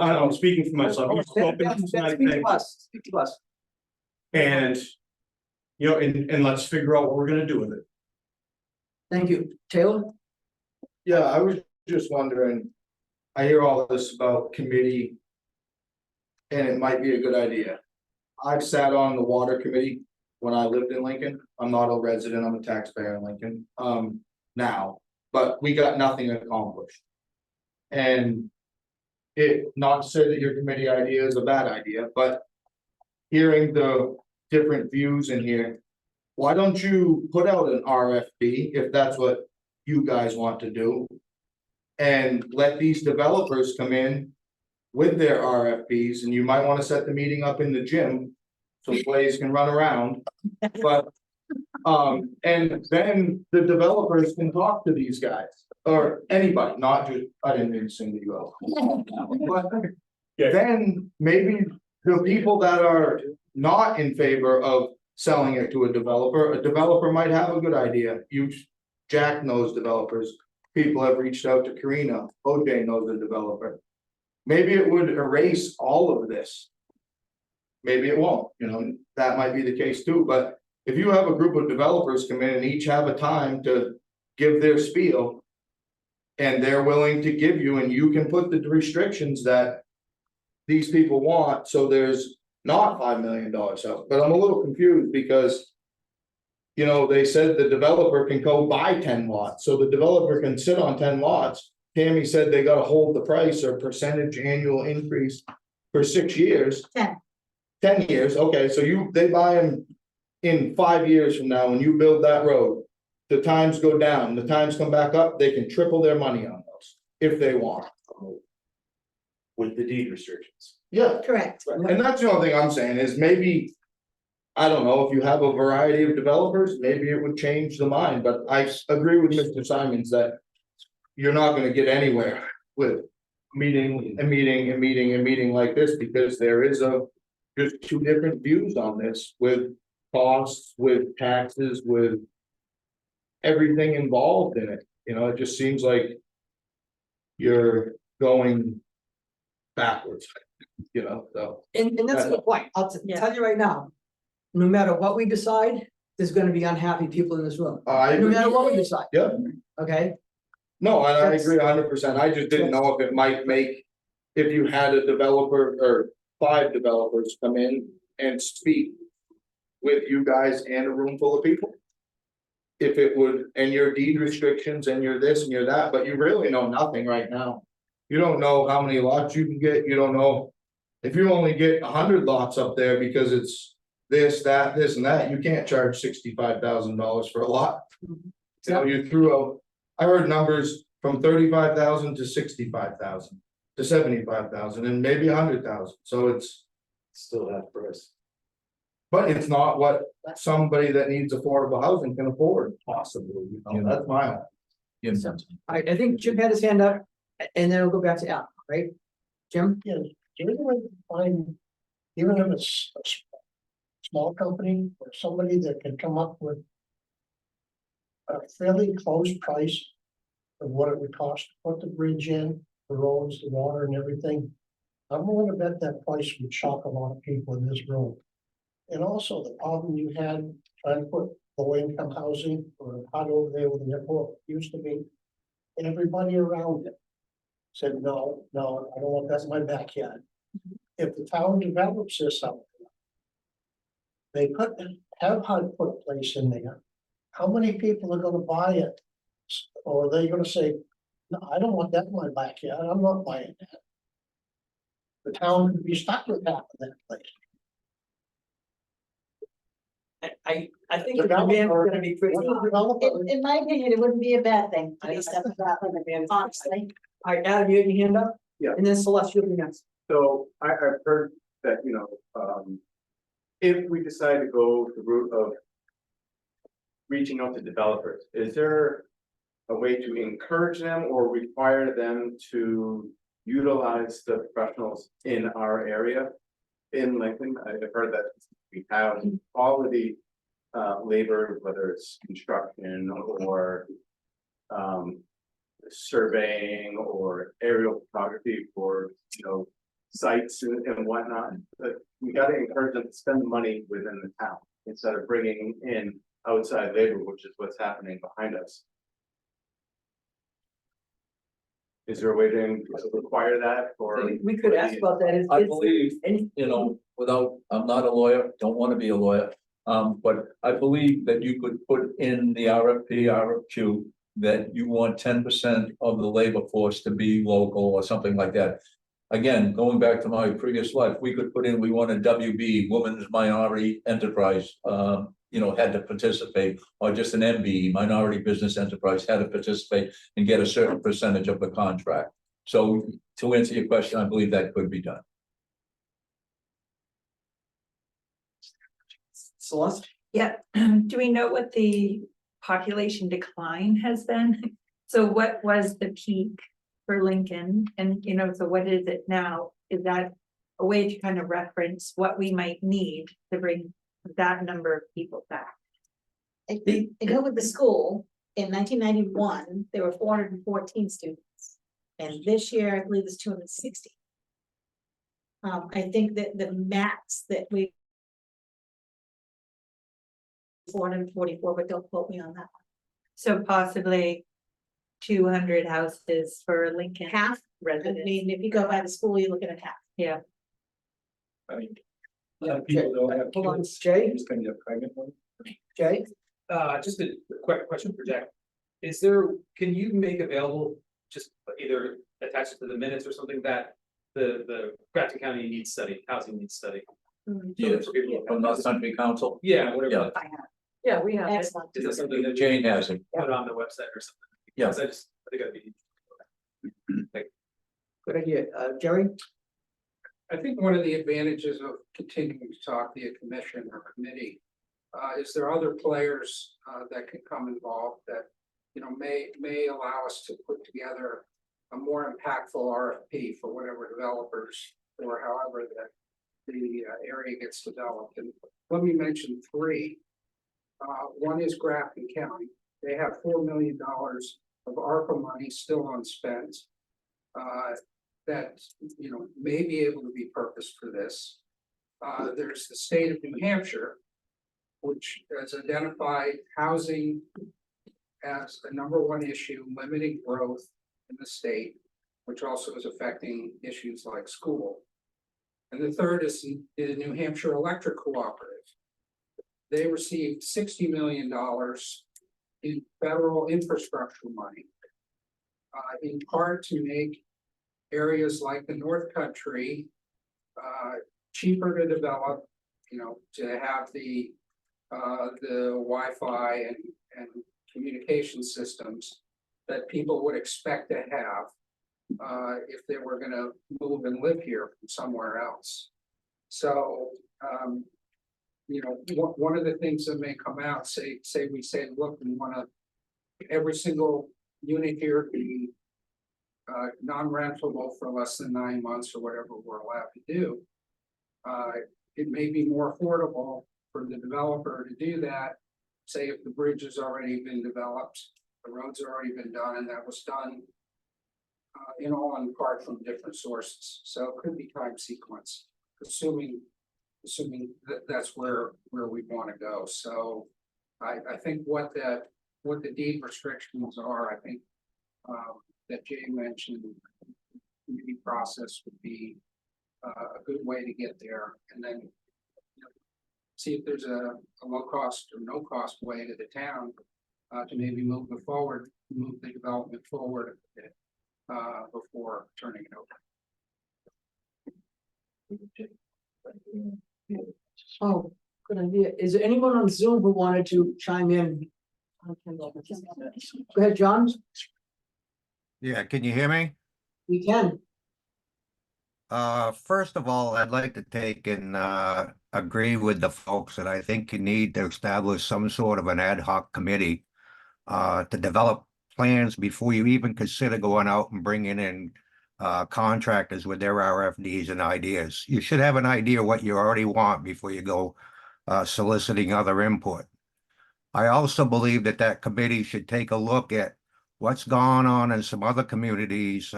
I'm speaking for myself. Speak to us. And, you know, and let's figure out what we're gonna do with it. Thank you. Taylor? Yeah, I was just wondering, I hear all this about committee. And it might be a good idea. I've sat on the water committee when I lived in Lincoln. I'm not a resident, I'm a taxpayer in Lincoln, now, but we got nothing accomplished. And not to say that your committee idea is a bad idea, but hearing the different views in here, why don't you put out an RFP if that's what you guys want to do? And let these developers come in with their RFPs, and you might want to set the meeting up in the gym so players can run around, but and then the developers can talk to these guys, or anybody, not just, I didn't mean to single you out. But then maybe the people that are not in favor of selling it to a developer might have a good idea. Jack knows developers, people have reached out to Karina, OJ knows the developer. Maybe it would erase all of this. Maybe it won't, you know, that might be the case too, but if you have a group of developers come in and each have a time to give their spiel. And they're willing to give you, and you can put the restrictions that these people want, so there's not $5 million house, but I'm a little confused because. You know, they said the developer can go buy 10 lots, so the developer can sit on 10 lots. Tammy said they gotta hold the price or percentage annual increase for 6 years. 10 years, okay, so they buy them in 5 years from now, when you build that road. The times go down, the times come back up, they can triple their money on those, if they want. With the deed restrictions. Yeah, Correct. and that's the only thing I'm saying is maybe. I don't know, if you have a variety of developers, maybe it would change the mind, but I agree with Mr. Simons that. You're not gonna get anywhere with meeting like this, because there is just two different views on this with costs, with taxes, with. Everything involved in it, you know, it just seems like. You're going backwards, you know, so. And that's the point, I'll tell you right now. No matter what we decide, there's gonna be unhappy people in this room, no matter what we decide. Yeah. Okay, No, and I agree 100%, I just didn't know if it might make, if you had a developer or 5 developers come in and speak. With you guys and a room full of people. If it would, and your deed restrictions and your this and your that, but you really know nothing right now. You don't know how many lots you can get, you don't know. If you only get 100 lots up there because it's this, that, this and that, you can't charge $65,000 for a lot. You know, you threw out, I heard numbers from 35,000 to 65,000 to 75,000 and maybe 100,000, so it's. Still that price. But it's not what somebody that needs affordable housing can afford possibly, you know, that's my. I think Jim had his hand up, and then we'll go back to Al, right? Jim? Yeah, do you know, find, even if it's a small company or somebody that can come up with a fairly close price of what it would cost to put the bridge in, the roads, the water and everything. I'm willing to bet that price would shock a lot of people in this room. And also the problem you had trying to put low income housing or hot over there with the airport used to be. Everybody around it said, no, I don't want that in my backyard. If the town develops this out there, they have HUD put a place in there. How many people are gonna buy it? Or are they gonna say, no, I don't want that in my backyard, I'm not buying that. The town could be stuck with half of that place. I think the demand is gonna be pretty. In my opinion, it wouldn't be a bad thing to be stuck with that, honestly. All right, Adam, you had your hand up? Yeah. And then Celeste, you'll be next. So I've heard that, you know, if we decide to go the route of. Reaching out to developers, is there a way to encourage them or require them to utilize the professionals in our area? In Lincoln, I've heard that we have quality labor, whether it's construction or surveying or aerial photography for, you know, sites and whatnot. But we got to encourage them to spend money within the town instead of bringing in outside labor, which is what's happening behind us. Is there a way to require that, or? We could ask about that. I believe, you know, I'm not a lawyer, don't want to be a lawyer. But I believe that you could put in the RFP, RFQ, that you want 10% of the labor force to be local or something like that. Again, going back to my previous life, we could put in, we want a WB, Women's Minority Enterprise, had to participate, or just an MB, Minority Business Enterprise, had to participate and get a certain percentage of the contract. So to answer your question, I believe that could be done. Celeste? Yeah, do we know what the population decline has been? So what was the peak for Lincoln? And, so what is it now? Is that a way to kind of reference what we might need to bring that number of people back? I know with the school, in 1991, there were 414 students. And this year, I believe it's 260. I think that the max that we 444, but don't quote me on that. So possibly 200 houses for Lincoln. Half, I residents. mean, if you go by the school, you're looking at half. Yeah. I mean, a lot of people don't have. Hold on, kids, Jay? Just gonna get pregnant. Jay? Just a quick question for Jack. Can you make available, just either attach it to the minutes or something, that the Grafton County needs study, housing needs study? Yes, from North Country Council. Yeah, whatever. Yeah, we have it. Excellent. Is that something that Jane has it. put on the website or something? Yeah. Because I think that'd be. Good idea. Jerry? I think one of the advantages of continuing to talk via commission or committee is there are other players that can come involved that, may allow us to put together a more impactful RFP for whatever developers or however that the area gets developed. And let me mention three. One is Grafton County. They have $4 million of ARPA money still unspent. That, may be able to be purposed for this. There's the state of New Hampshire, which has identified housing as the #1 issue, limiting growth in the state, which also is affecting issues like school. And the third is the New Hampshire Electric Cooperative. They received $60 million in federal infrastructure money, in part to make areas like the North Country cheaper to develop, to have the Wi-Fi and communication systems that people would expect to have if they were going to move and live here from somewhere else. So, one of the things that may come out, we say, look, we want to every single unit here be non-rentable for less than 9 months or whatever we're allowed to do. It may be more affordable for the developer to do that. Say if the bridge has already been developed, the roads have already been done, and that was done in all in part from different sources. So it could be time sequence, assuming that that's where we want to go. So I think what the deed restrictions are, I think that Jay mentioned, the process would be a good way to get there, and then see if there's a low cost or no cost way to the town to maybe move the development forward before turning it over. Oh, good idea. Is there anyone on Zoom who wanted to chime in? Go ahead, John. Yeah, can you hear me? We can. First of all, I'd like to take and agree with the folks that I think you need to establish some sort of an ad hoc committee to develop plans before you even consider going out and bringing in contractors with their RFDs and ideas. You should have an idea what you already want before you go soliciting other input. I also believe that committee should take a look at what's gone on in some other communities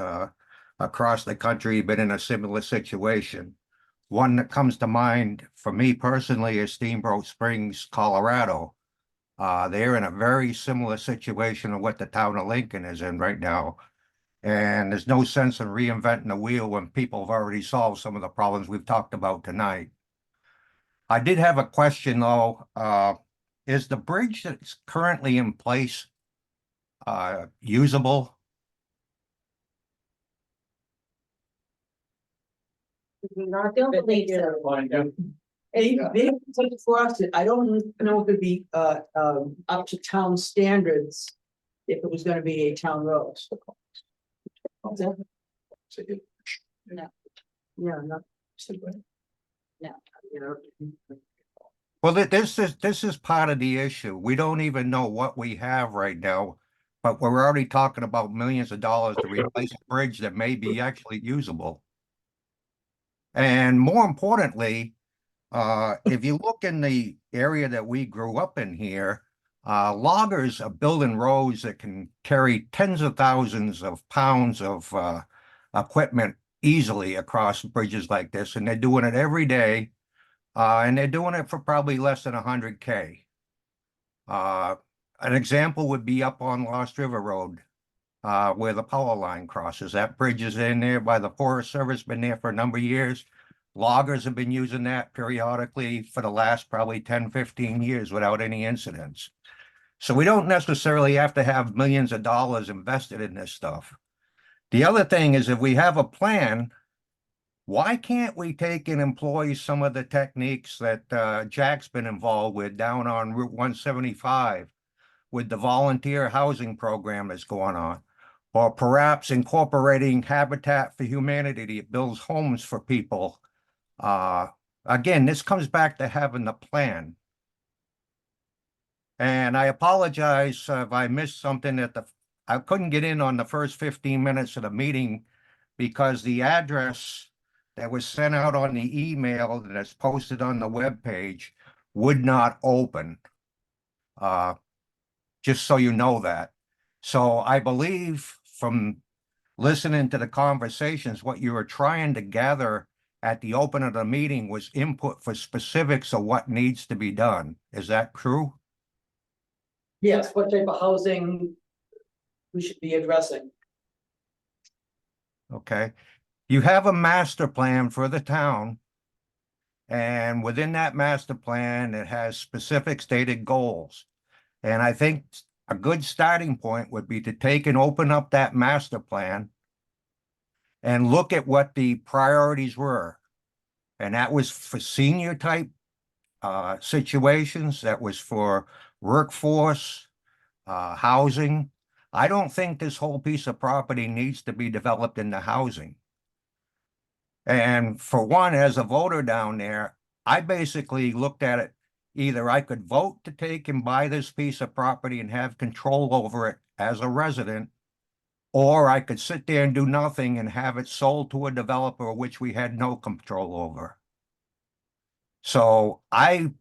across the country, been in a similar situation. One that comes to mind for me personally is Steamboat Springs, Colorado. They're in a very similar situation to what the town of Lincoln is in right now. And there's no sense in reinventing the wheel when people have already solved some of the problems we've talked about tonight. I did have a question though, is the bridge that's currently in place usable? I don't believe so. They take it for us, I don't know if it'd be up to town standards. If it was gonna be a town road. No. Yeah, not. No. You know. Well, this is part of the issue. We don't even know what we have right now, but we're already talking about millions of dollars to replace a bridge that may be actually usable. And more importantly, if you look in the area that we grew up in here, loggers are building roads that can carry tens of thousands of pounds of equipment easily across bridges like this, and they're doing it every day. And they're doing it for probably less than 100K. An example would be up on Lost River Road, where the power line crosses. That bridge is in there by the Forest Service, been there for a number of years. Loggers have been using that periodically for the last probably 10, 15 years without any incidents. So we don't necessarily have to have millions of dollars invested in this stuff. The other thing is, if we have a plan, why can't we take and employ some of the techniques that Jack's been involved with down on Route 175 with the volunteer housing program that's going on? Or perhaps incorporating Habitat for Humanity that builds homes for people. Again, this comes back to having the plan. And I apologize if I missed something I couldn't get in on the first 15 minutes of the meeting because the address that was sent out on the email that's posted on the webpage would not open. Just so you know that. So I believe from listening to the conversations, what you were trying to gather at the open of the meeting was input for specifics of what needs to be done. Is that true? Yes, what type of housing we should be addressing. Okay. You have a master plan for the town. And within that master plan, it has specific stated goals. And I think a good starting point would be to take and open up that master plan and look at what the priorities were. And that was for senior type situations, that was for workforce, housing. I don't think this whole piece of property needs to be developed into housing. And for one, as a voter down there, I basically looked at it, either I could vote to take and buy this piece of property and have control over it as a resident, or I could sit there and do nothing and have it sold to a developer, which we had no control over. So I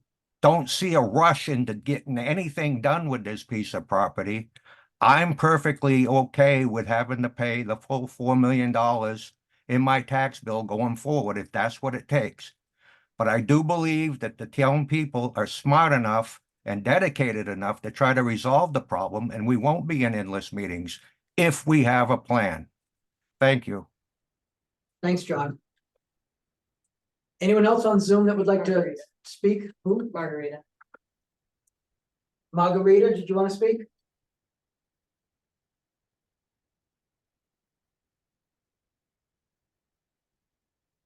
don't see a rush into getting anything done with this piece of property. I'm perfectly okay with having to pay the full $4 million in my tax bill going forward, if that's what it takes. But I do believe that the town people are smart enough and dedicated enough to try to resolve the problem, and we won't be in endless meetings if we have a plan. Thank you. Thanks, John. Anyone else on Zoom that would like to speak? Who? Margarita. Margarita, did you want to speak?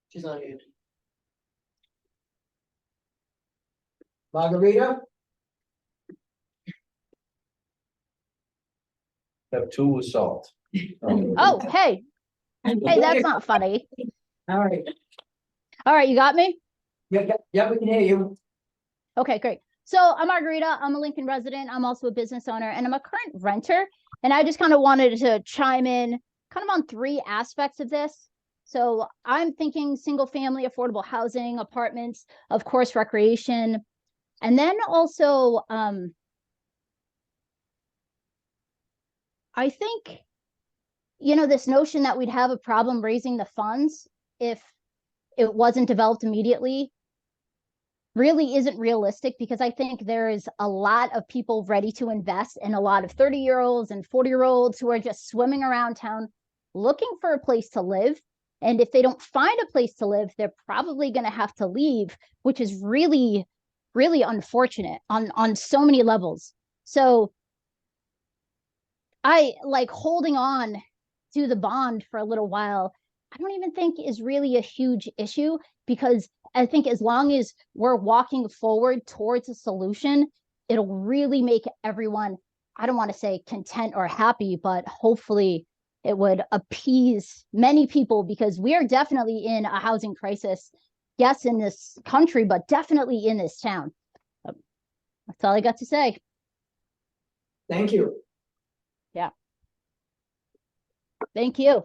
She's on mute. Margarita? Have two with salt. Oh, hey, hey, that's not funny. All right. All right, you got me? Yeah, we can hear you. Okay, great. So I'm Margarita. I'm a Lincoln resident. I'm also a business owner and I'm a current renter. And I just kind of wanted to chime in kind of on three aspects of this. So I'm thinking single family affordable housing, apartments, of course, recreation. And then also, I think, you know, this notion that we'd have a problem raising the funds if it wasn't developed immediately really isn't realistic, because I think there is a lot of people ready to invest, and a lot of 30-year-olds and 40-year-olds who are just swimming around town looking for a place to live. And if they don't find a place to live, they're probably going to have to leave, which is really, really unfortunate on so many levels. So I like holding on to the bond for a little while. I don't even think is really a huge issue, because I think as long as we're walking forward towards a solution, it'll really make everyone, I don't want to say content or happy, but hopefully it would appease many people, because we are definitely in a housing crisis. Yes, in this country, but definitely in this town. That's all I got to say. Thank you. Yeah. Thank you.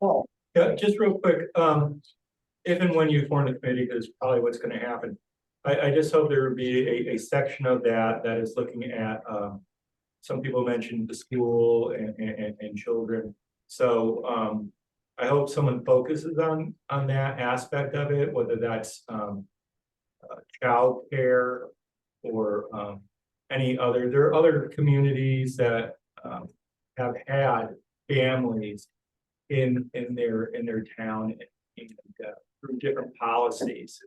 Oh, Yeah, just real quick, if and when you form the committee, because probably what's gonna happen. I just hope there would be a section of that is looking at, some people mentioned the school and children. So, I hope someone focuses on that aspect of it, whether that's, childcare or, any other, there are other communities that, have had families in their town and through different policies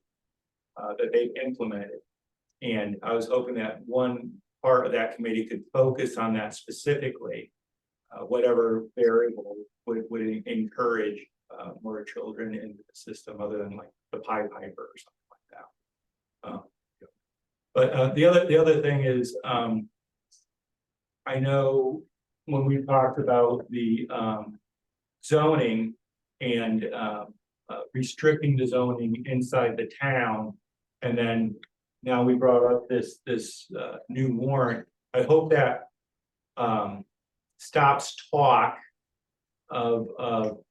that they've implemented. And I was hoping that one part of that committee could focus on that specifically, whatever variable would encourage more children into the system, other than like the Pied Piper or something like that. But the other thing is, I know when we talked about the zoning and restricting the zoning inside the town, and then now we brought up this new warrant. I hope that stops talk of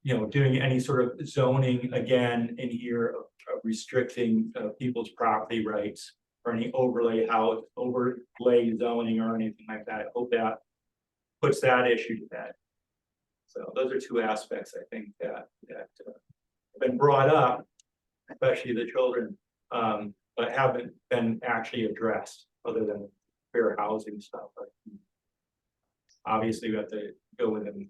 doing any sort of zoning again in here of restricting people's property rights, or any overlay zoning or anything like that. I hope that puts that issue to bed. So those are two aspects I think that have been brought up, especially the children, but haven't been actually addressed, other than fair housing stuff. But obviously we have to go within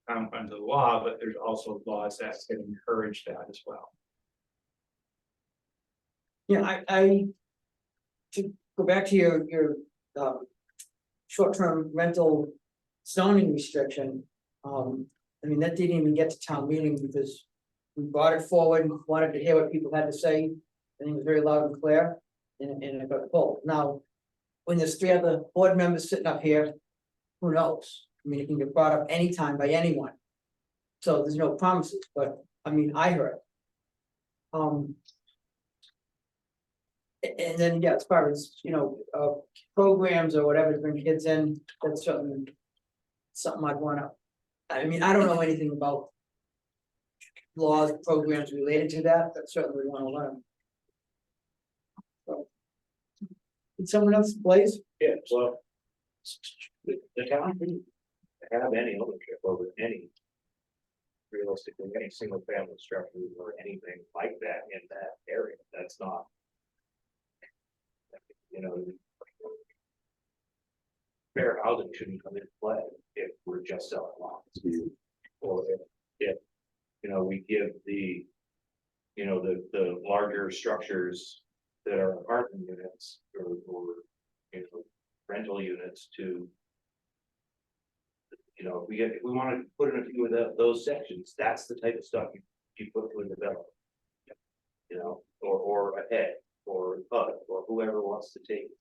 confines of the law, but there's also laws that can encourage that as well. yeah, I to go back to your short-term rental zoning restriction. I mean, that didn't even get to town meeting, because we brought it forward, wanted to hear what people had to say. I think it was very loud and clear, and it got pulled. Now, when there's 3 other board members sitting up here, who knows? I mean, it can get brought up anytime by anyone. So there's no promises, but I mean, I heard. And then, yeah, as far as, programs or whatever to bring kids in, that's certainly something I'd wanna, I mean, I don't know anything about laws, programs related to that, but certainly we wanna learn. So, did someone else, please? Yeah, well. The town didn't have any ownership over any. Realistically, any single family structure or anything like that in that area, that's not. Fair housing shouldn't come into play if we're just selling lots. Or if we give the larger structures that are apartment units or rental units to. If we want to put in a few of those sections, that's the type of stuff you put to a developer. Or a head, or HUD, or whoever wants to take it.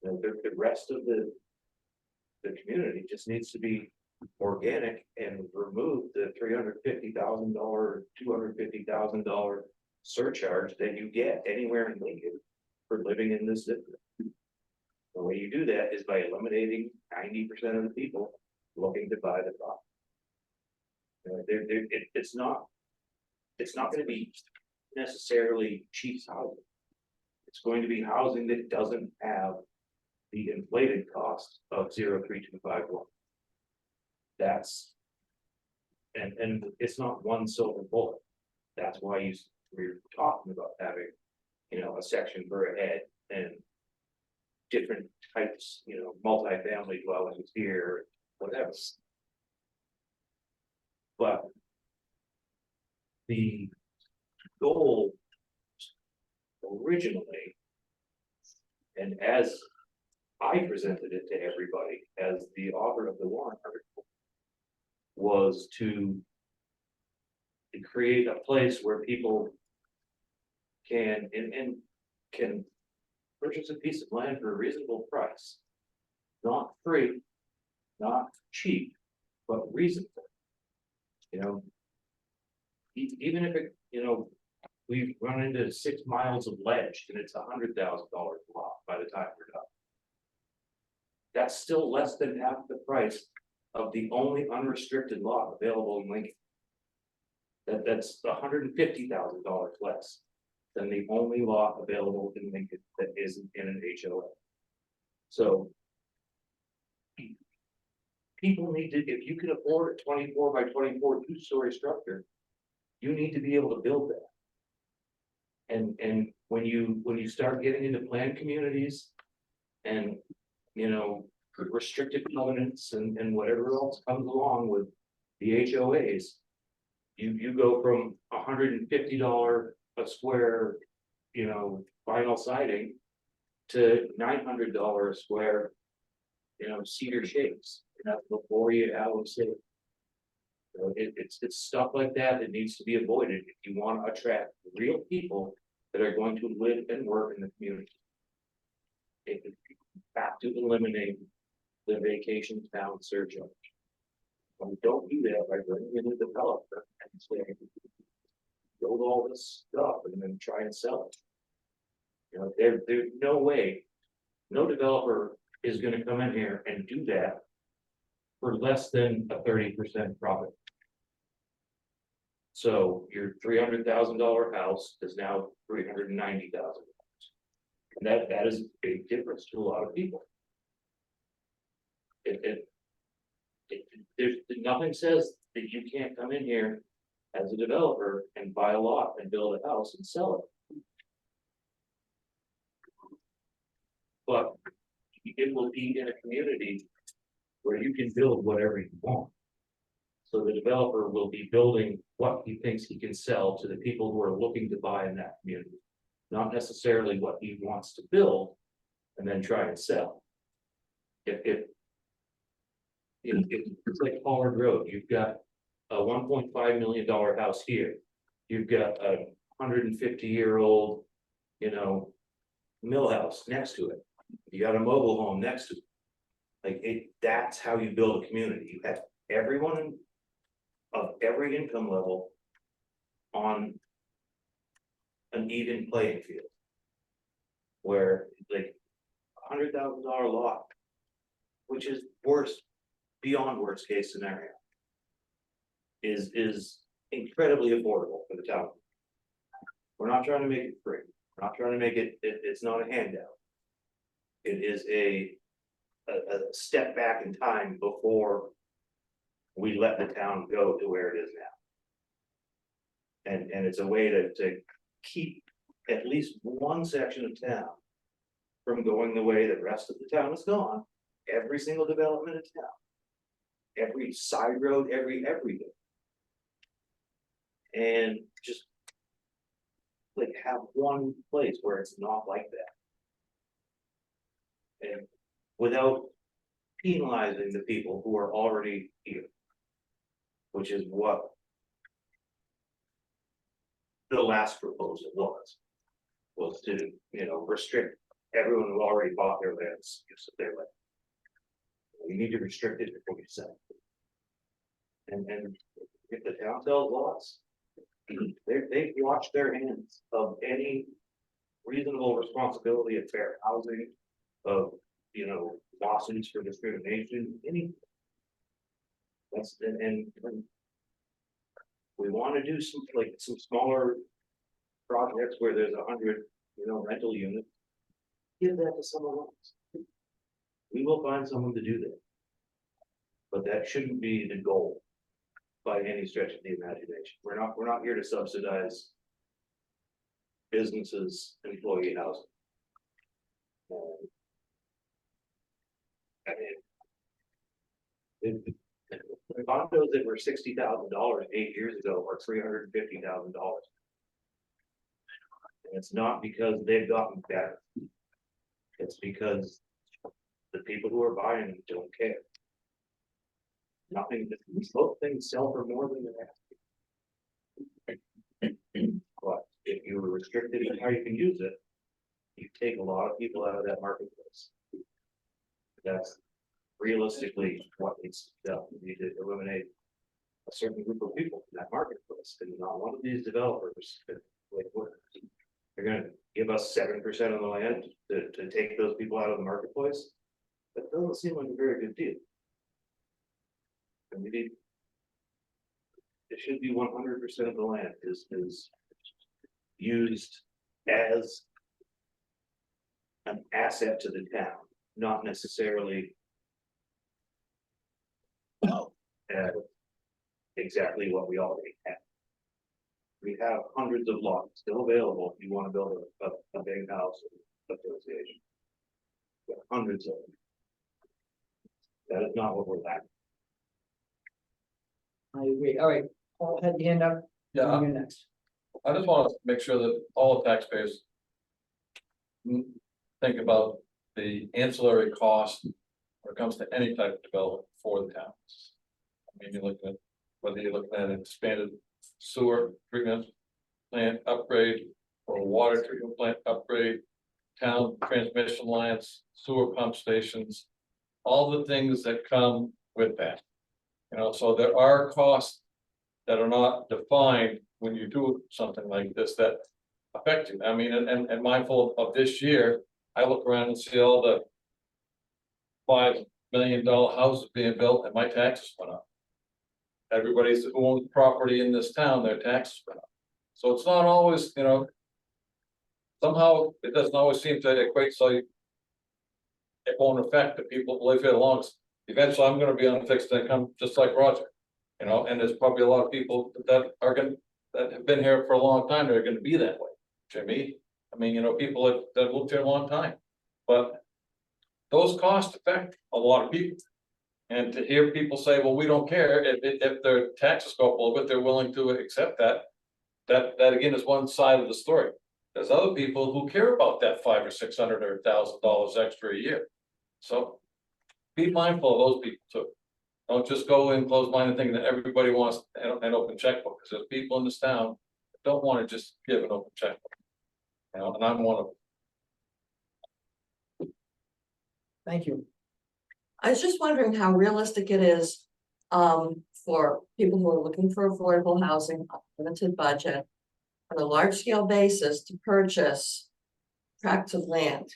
The rest of the community just needs to be organic and remove the $350,000, $250,000 surcharge that you get anywhere in Lincoln for living in this district. The way you do that is by eliminating 90% of the people looking to buy the property. It's not going to be necessarily cheap housing. It's going to be housing that doesn't have the inflated cost of 03251. That's and it's not one silver bullet. That's why we're talking about having, a section for a head and different types, multifamily dwellings here, whatever. But the goal originally, and as I presented it to everybody as the author of the warrant article, was to create a place where people can and can purchase a piece of land for a reasonable price. Not free, not cheap, but reasonable. You know, even if it, you know, we've run into 6 miles of ledge and it's $100,000 lot by the time we're done. That's still less than half the price of the only unrestricted lot available in Lincoln. That's $150,000 less than the only lot available in Lincoln that isn't in an HOA. So people need to, if you can afford a 24 by 24 2-story structure, you need to be able to build that. And when you start getting into planned communities and, you know, restricted covenants and whatever else comes along with the HOAs, you go from $150 a square, you know, vinyl siding to $900 a square, you know, cedar shakes. And that's before you have them safe. So it's stuff like that that needs to be avoided if you want to attract real people that are going to live and work in the community. It have to eliminate the vacation town surcharge. And we don't do that by bringing in a developer and saying, build all this stuff and then try and sell it. You know, there's no way, no developer is going to come in here and do that for less than a 30% profit. So your $300,000 house is now $390,000. And that is a big difference to a lot of people. There's nothing says that you can't come in here as a developer and buy a lot and build a house and sell it. But it will be in a community where you can build whatever you want. So the developer will be building what he thinks he can sell to the people who are looking to buy in that community. Not necessarily what he wants to build and then try and sell. It's like Pollard Road, you've got a $1.5 million house here. You've got a 150-year-old, you know, mill house next to it. You got a mobile home next to it. Like that's how you build a community. You have everyone of every income level on an even playing field. Where like $100,000 lot, which is beyond worst case scenario, is incredibly affordable for the town. We're not trying to make it free. We're not trying to make it, it's not a handout. It is a step back in time before we let the town go to where it is now. And it's a way to keep at least one section of town from going the way the rest of the town has gone. Every single development in town, every side road, everything. And just like have one place where it's not like that. And without penalizing the people who are already here, which is what the last proposal was to, you know, restrict everyone who already bought their lands use of their land. We need to restrict it before we sell. And if the town sells lots, they've washed their hands of any reasonable responsibility of fair housing, of, you know, lawsuits for discrimination, anything. That's and we want to do some smaller projects where there's 100, you know, rental units. Give that to someone else. We will find someone to do that. But that shouldn't be the goal by any stretch of the imagination. We're not here to subsidize businesses, employee housing. I mean, condos that were $60,000 8 years ago are $350,000. And it's not because they've gotten better. It's because the people who are buying them don't care. Nothing, both things sell for more than they're asking. But if you were restricted in how you can use it, you take a lot of people out of that marketplace. That's realistically what needs to be done. We need to eliminate a certain group of people in that marketplace, and not one of these developers that they're gonna give us 7% of the land to take those people out of the marketplace. That doesn't seem like a very good deal. And we need. It should be 100% of the land is used as an asset to the town, not necessarily exactly what we already have. We have hundreds of lots still available if you want to build a big house association. We have hundreds of them. That is not what we're lacking. I agree. All right, Paul had the hand up. Yeah. You're next. I just want to make sure that all taxpayers think about the ancillary cost when it comes to any type of development for the towns. I mean, you're looking at, whether you're looking at an expanded sewer treatment plant upgrade or water treatment plant upgrade, town transmission lines, sewer pump stations, all the things that come with that. You know, so there are costs that are not defined when you do something like this that affect you. I mean, and mindful of this year, I look around and see all the $5 million houses being built and my taxes went up. Everybody's who owns property in this town, their taxes went up. So it's not always, you know, somehow it doesn't always seem to equate, so it won't affect the people who live here long. Eventually, I'm gonna be on a fixed income, just like Roger, you know, and there's probably a lot of people that have been here for a long time, that are gonna be that way. Jimmy, I mean, you know, people that lived here a long time, but those costs affect a lot of people. And to hear people say, well, we don't care if their taxes go up a little bit, they're willing to accept that. That again is one side of the story. There's other people who care about that $500 or $600 or $1,000 extra a year. So be mindful of those people too. Don't just go in closed-minded thinking that everybody wants an open checkbook, because there's people in this town that don't want to just give an open checkbook. You know, and I'm one of them. Thank you. I was just wondering how realistic it is for people who are looking for affordable housing, limited budget, on a large scale basis to purchase tracts of land,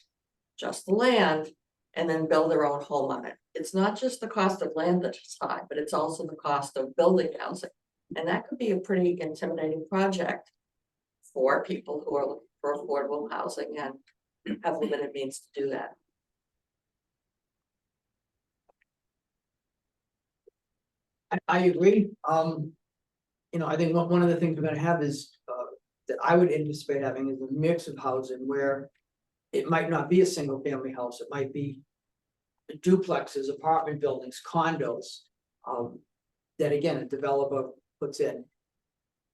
just the land, and then build their own home on it. It's not just the cost of land that's high, but it's also the cost of building housing. And that could be a pretty intimidating project for people who are looking for affordable housing and have limited means to do that. I agree. You know, I think one of the things we're gonna have is, that I would anticipate having is a mix of housing where it might not be a single family house, it might be duplexes, apartment buildings, condos, that again, a developer puts in.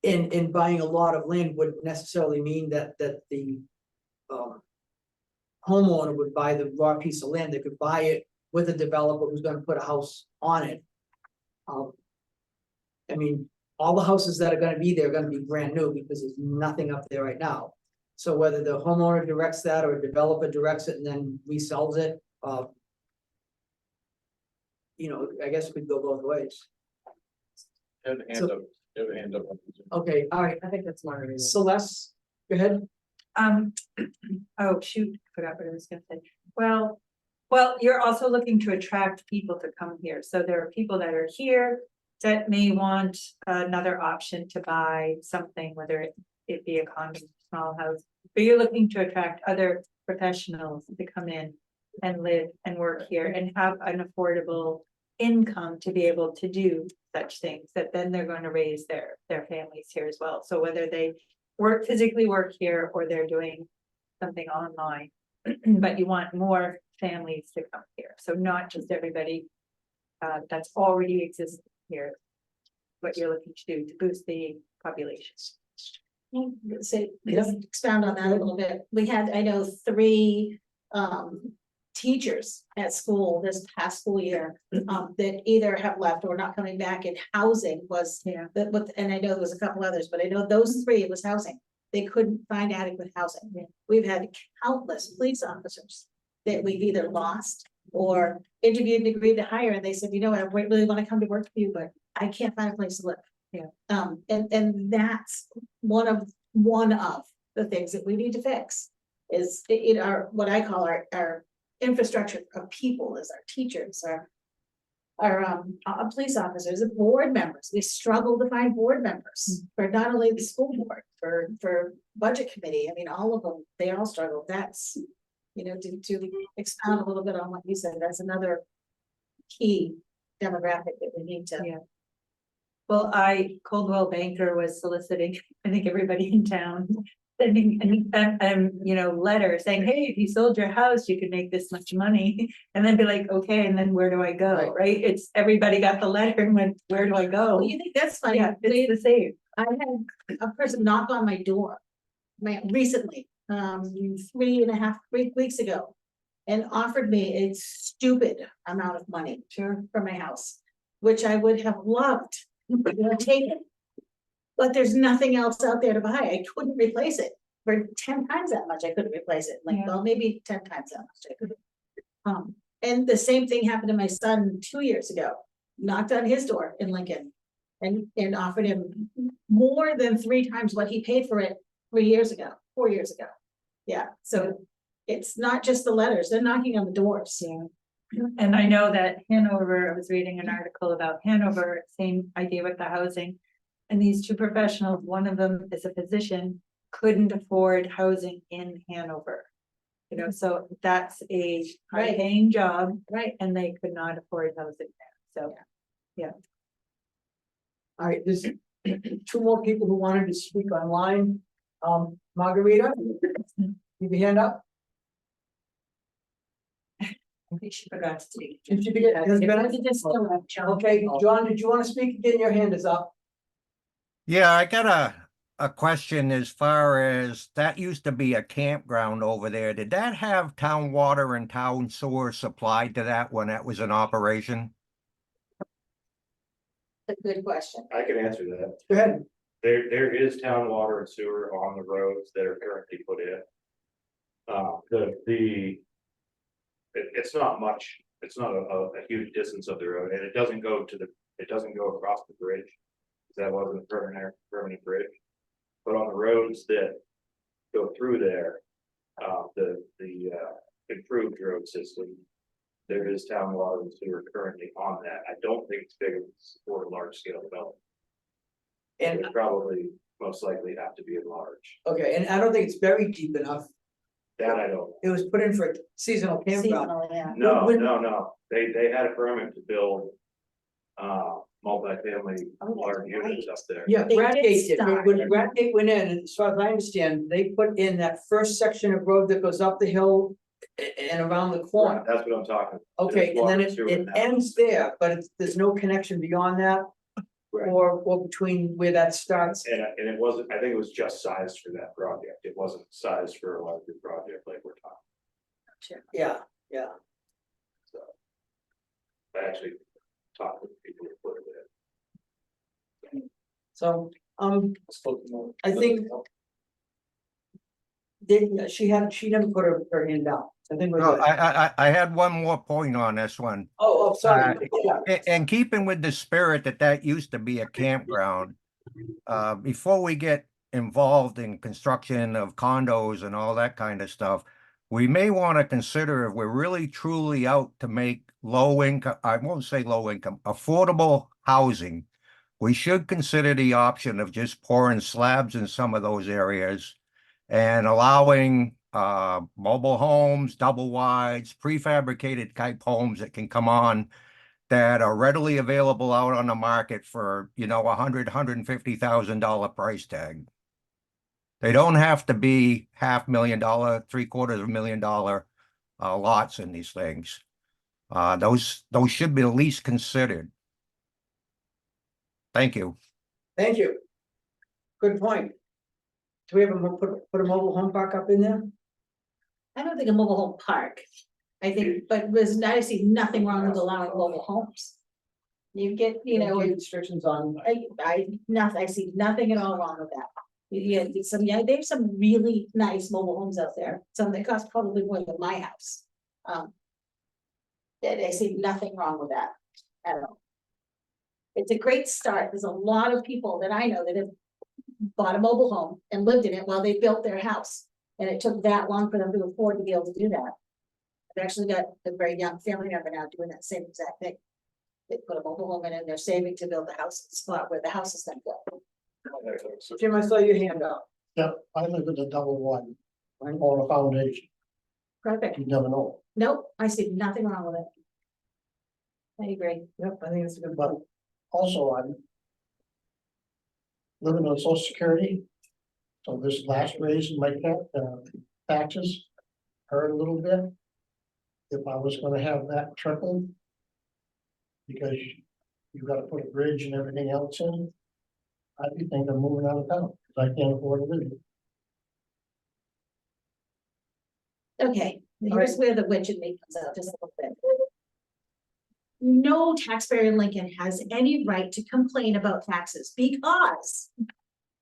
And buying a lot of land wouldn't necessarily mean that the homeowner would buy the raw piece of land. They could buy it with a developer who's gonna put a house on it. I mean, all the houses that are gonna be there are gonna be brand new because there's nothing up there right now. So whether the homeowner directs that or a developer directs it and then resells it, you know, I guess it could go both ways. You have a hand up. You have a hand up. Okay, all right. I think that's more. Celeste, go ahead. Oh, shoot, forgot what I was gonna say. Well, you're also looking to attract people to come here. So there are people that are here that may want another option to buy something, whether it be a condo, small house. But you're looking to attract other professionals to come in and live and work here and have an affordable income to be able to do such things, that then they're going to raise their families here as well. So whether they physically work here or they're doing something online, but you want more families to come here. So not just everybody that's already existing here. What you're looking to do to boost the population. Say, expound on that a little bit. We had, I know, 3 teachers at school this past school year that either have left or not coming back, and housing was that what, and I know there was a couple others, but I know those 3, it was housing. They couldn't find adequate housing. We've had countless police officers that we've either lost or interviewed and agreed to hire, and they said, you know what, I really want to come to work for you, but I can't find a place to live. And that's one of the things that we need to fix is in our, what I call our infrastructure of people, is our teachers, our police officers, and board members. We struggle to find board members for not only the school board, for budget committee. I mean, all of them, they all struggle. That's, you know, to expound a little bit on what you said, that's another key demographic that we need to. Well, Coldwell Banker was soliciting, I think, everybody in town, sending you know, letter saying, hey, if you sold your house, you could make this much money. And then be like, okay, and then where do I go? Right? It's everybody got the letter and went, where do I go? Well, you think that's funny? Yeah, it's the same. I had a person knock on my door recently, 3.5 weeks ago, and offered me a stupid amount of money for my house, which I would have loved to take it. But there's nothing else out there to buy. I couldn't replace it for 10 times that much. I couldn't replace it. Like, well, maybe 10 times that much. I could. And the same thing happened to my son 2 years ago. Knocked on his door in Lincoln and offered him more than 3 times what he paid for it 4 years ago. Yeah. So it's not just the letters, they're knocking on the doors. And I know that Hanover, I was reading an article about Hanover, same idea with the housing. And these 2 professionals, one of them is a physician, couldn't afford housing in Hanover. You know, so that's a high paying job, right? And they could not afford housing there. So, yeah. All right, there's 2 more people who wanted to speak online. Margarita, keep your hand up. She forgot to take. Did you forget? Okay, John, did you want to speak again? Your hand is up. Yeah, I got a question as far as that used to be a campground over there. Did that have town water and town sewer supplied to that when that was in operation? A good question. I can answer that. Go ahead. There is town water and sewer on the roads that are currently put in. It's not much, it's not a huge distance of the road, and it doesn't go across the bridge. That wasn't a permanent bridge. But on the roads that go through there, the improved road system, there is town water and sewer currently on that. I don't think it's big enough to support a large scale development. And it would probably most likely have to be enlarged. Okay, and I don't think it's very deep enough. That I don't. It was put in for a seasonal campground. No, they had a permit to build multifamily large units up there. Yeah, They Bradgate did did. start. When Bradgate went in, as far as I understand, they put in that first section of road that goes up the hill and around the corner. That's what I'm talking. Okay, and then it ends there, but there's no connection beyond that. Or between where that starts. And it wasn't, I think it was just sized for that project. It wasn't sized for a larger project like we're talking. Yeah. So I actually talked with people who put it in. So, I think. She never put her hand down. I think. No, I had one more point on this one. Oh, sorry. And keeping with the spirit that used to be a campground, before we get involved in construction of condos and all that kind of stuff, we may want to consider if we're really truly out to make low income, I won't say low income, affordable housing, we should consider the option of just pouring slabs in some of those areas and allowing mobile homes, double wides, prefabricated type homes that can come on that are readily available out on the market for, you know, $150,000 price tag. They don't have to be $500,000, $750,000 lots in these things. Those should be at least considered. Thank you. Thank you. Good point. Do we have put a mobile home park up in there? I don't think a mobile home park. I think, but I see nothing wrong with allowing mobile homes. You get, you know, Restrictions on. I see nothing at all wrong with that. Yeah, they have some really nice mobile homes out there, some that cost probably more than my house. I see nothing wrong with that at all. It's a great start. There's a lot of people that I know that have bought a mobile home and lived in it while they built their house. And it took that long for them to afford to be able to do that. I've actually got a very young family member now doing that same exact thing. They put a mobile home in and they're saving to build the house at the spot where the house is gonna go. Jim, I saw your hand up. Yeah, I live in a double one, on a foundation, Perfect. you never know. Nope, I see nothing wrong with it. I agree. Yep, I think it's a good. But also, I'm living on social security. So this last raise in my taxes hurt a little bit. If I was gonna have that tripled. Because you gotta put a bridge and everything else in. I'd be thinking of moving out of town, because I can't afford to live here. Okay, here's where the witch in me comes out just a little bit. No taxpayer in Lincoln has any right to complain about taxes because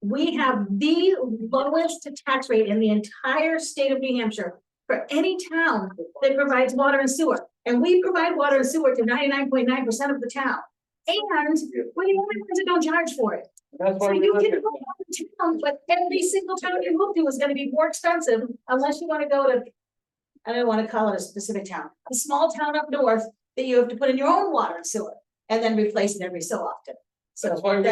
we have the lowest tax rate in the entire state of New Hampshire for any town that provides water and sewer. And we provide water and sewer to 99.9% of the town. And we're the only ones that don't charge for it. That's So why we you live can here. go to town, but every single town you move to is gonna be more expensive unless you wanna go to, I don't wanna call it a specific town, a small town up north that you have to put in your own water and sewer and then replace it every so often. So That's why we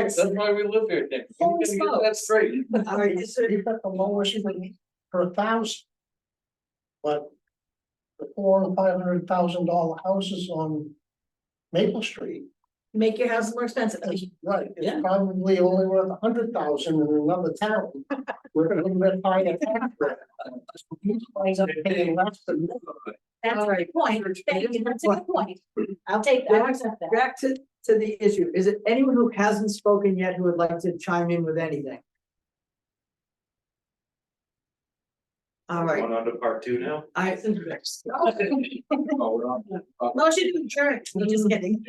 live here, Nick. Holy smokes. That's great. All right, you've got the lowest rate per 1,000. But the $400,000 and $500,000 houses on Maple Street. make your house more expensive. That's right, Yeah. it's probably only worth 100,000 in another town. We're a little bit higher. tax rate. These guys are paying less than. That's a good point. Thank you. That's a good point. I'll take that. I'll accept that. Back to the issue. Is it anyone who hasn't spoken yet who would like to chime in with anything? All right, Going on to part two now? I. Motion to adjourn. I'm just kidding.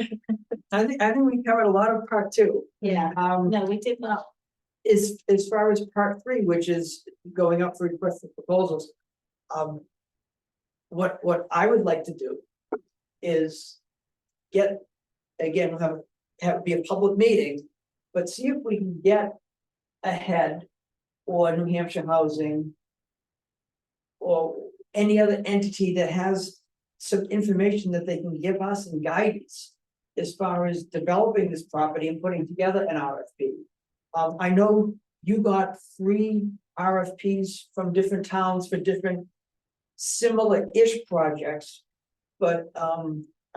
I think we covered a lot of part two. Yeah, no, we did well. As far as part three, which is going up for request for proposals. What I would like to do is get, again, we'll have be a public meeting, but see if we can get ahead or New Hampshire Housing or any other entity that has some information that they can give us and guidance as far as developing this property and putting together an RFP. I know you got 3 RFPs from different towns for different similar-ish projects, but, I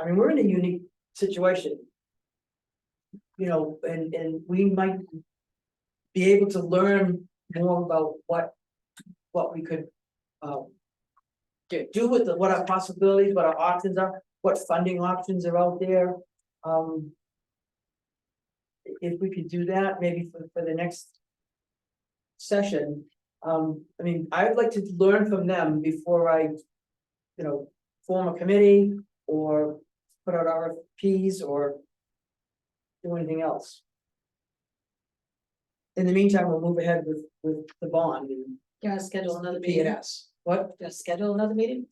mean, we're in a unique situation. You know, and we might be able to learn more about what we could do with what our possibilities, what our options are, what funding options are out there. If we could do that, maybe for the next session, I mean, I would like to learn from them before I, form a committee or put out RFPs or do anything else. In the meantime, we'll move ahead with the bond and You wanna schedule another the meeting? PNS. What? Just schedule another meeting?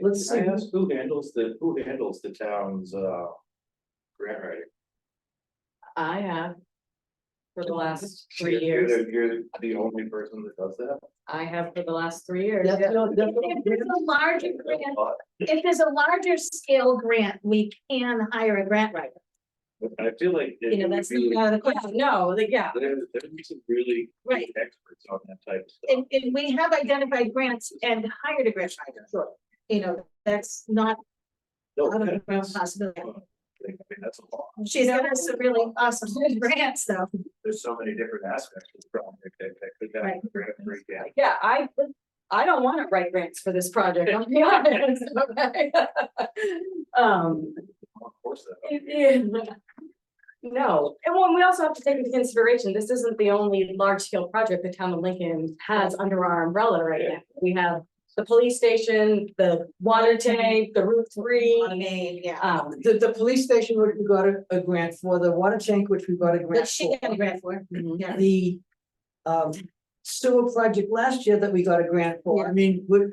Let's see. Can I ask who handles the town's grant writing? I have. For the last 3 You're years. You're the only person that does that? I have for the last 3 years. That's- If there's a larger grant, if there's a larger scale grant, we can hire a grant writer. I feel like. it would That's be- the question. No, yeah, There'd be some really Right. good experts on that type of stuff. and we have identified grants and hired a grant writer. Sure. That's not No, out of the that- realm of possibility. I mean, that's a lot. She's got us some really awesome grants though. There's so many different aspects of the project that could have Right. a grant breakdown. Yeah, I don't want to write grants for this project, I'll be honest, okay? Of course, that. Yeah. No, and well, we also have to take into consideration, this isn't the only large scale project the town of Lincoln has under our umbrella right now. We have the police station, the water tank, the Route 3. Yeah. The police station, which we got a grant for, the water tank, which we got a grant That she for. got a grant for. Yeah. The sewer project last year that we got a grant for. I mean, we're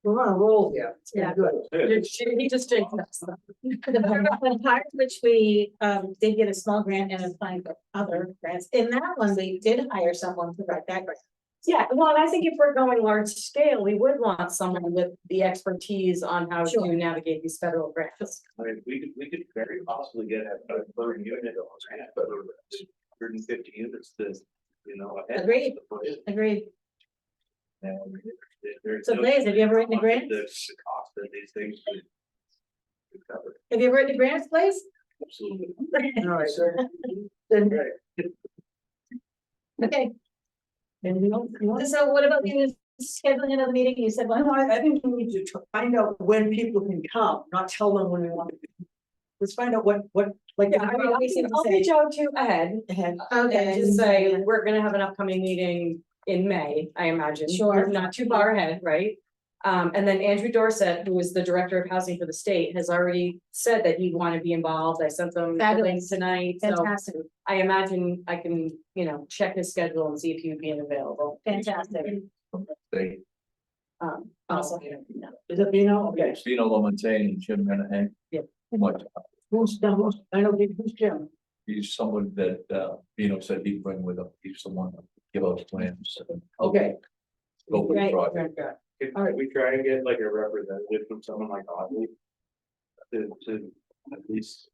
on a roll here. It's been Yeah. good. He just jinxed us. The part which we did get a small grant and applied for other grants. In that one, we did hire someone to write that grant. Yeah, well, and I think if we're going large scale, we would want someone with the expertise on how Sure. to navigate these federal grants. I mean, we could very possibly get a third unit of 150 units that, you know. ahead Agreed. to put in. Agreed. And there's So no- Blaze, have you ever written a grant? The cost that these things would cover, Have you ever written grants, Blaze? absolutely. All right, so then, Okay, anything else you want? so what about you scheduling another meeting? You said, well, I think we need to find out when people can come, not tell them when we want to. Let's find out what, like. Yeah, I mean, I'll reach out to Ed and okay, just say, we're gonna have an upcoming meeting in May, I imagine. Sure. Not too far ahead, right? And then Andrew Dorset, who is the Director of Housing for the state, has already said that he'd want to be involved. I sent them the link Fabulous. tonight, so fantastic, I imagine I can, check his schedule and see if he would be available. fantastic. They, Awesome. Is it Bino? Okay. Christina Lamontagne and Jim Menahan. Yeah. Much, Who's I know, who's Jim? he's someone that, Bino said he'd bring with him, he's someone to give us plans. Okay. Go for the Right. project. Could we try and get like a representative from someone like Oddly? To at least.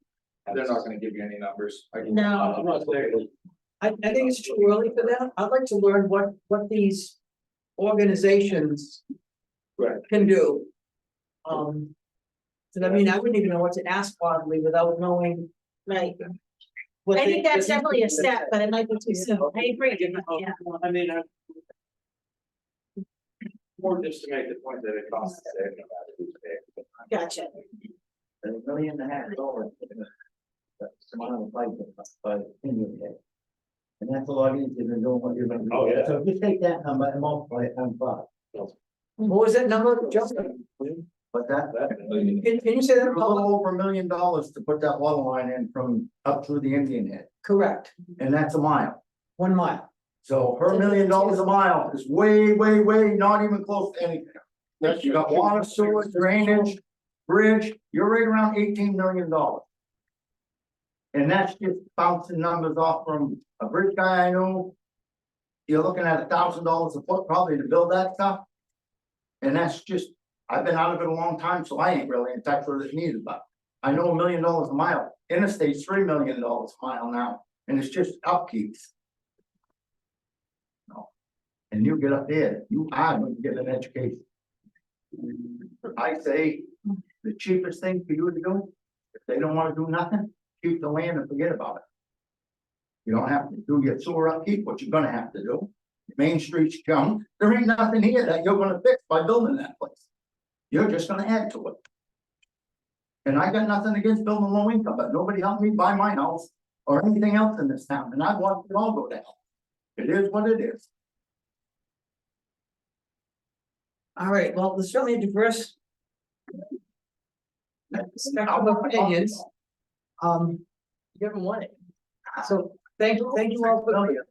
They're not gonna give you any numbers. No. I think it's too early for that. I'd like to learn what these organizations Right. can do. So I mean, I wouldn't even know what to ask Audley without knowing. Right. what I they- think that's definitely a step, but it might be too soon. I agree. Yeah. I mean, more just to make the point that it costs. Gotcha. $1.5 million. That's amount of fight, but in your head. And that's a lot easier than doing what you're gonna do. Oh, yeah. So just take that number and multiply it times 5. What was that number, Justin? But that, Can you say that? It was a little over $1 million to put that water line in from up through the Indian Head, Correct, and that's a mile. 1 mile. So her $1 million a mile is way, not even close to anything. That's, you got water, sewer, drainage, bridge, you're right around $18 million. And that's just bouncing numbers off from a bridge guy I know. You're looking at $1,000 a foot probably to build that stuff. And that's just, I've been out of it a long time, so I ain't really in touch with it neither, but I know $1 million a mile. Interstate's $3 million a mile now, and it's just upkeep. No. And you get up there, you are going to get an education. I say, the cheapest thing for you to do, if they don't wanna do nothing, keep the land and forget about it. You don't have to do your sewer upkeep, what you're gonna have to do. Main Street's junk, there ain't nothing here that you're gonna fix by building that place. You're just gonna add to it. And I got nothing against building low income, but nobody helped me buy my house or anything else in this town, and I want it all go down. It is what it is. All right, well, there's certainly a diverse spectrum of opinions. You haven't won it. So thank you all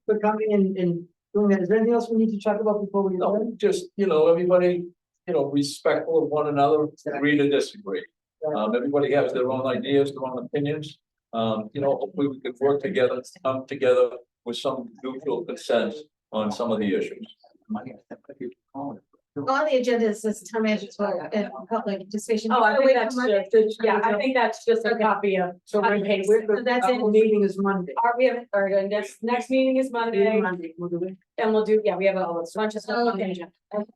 for coming and doing that. Is there anything else we need to talk about before we go? No, just, everybody, respectful of one another, agree to disagree. Everybody has their own ideas, their own opinions. Hopefully we can work together, come together with some mutual consent on some of the issues. On the agenda is this town manager's vote and public participation. Oh, I think Wait, that's Monday? just, I think that's just a Okay. copy of. So cut and paste. we're, that's it. our meeting is Monday. We have, our next meeting is Monday, Monday, we'll do it. and we'll do, we have a bunch of stuff on the agenda.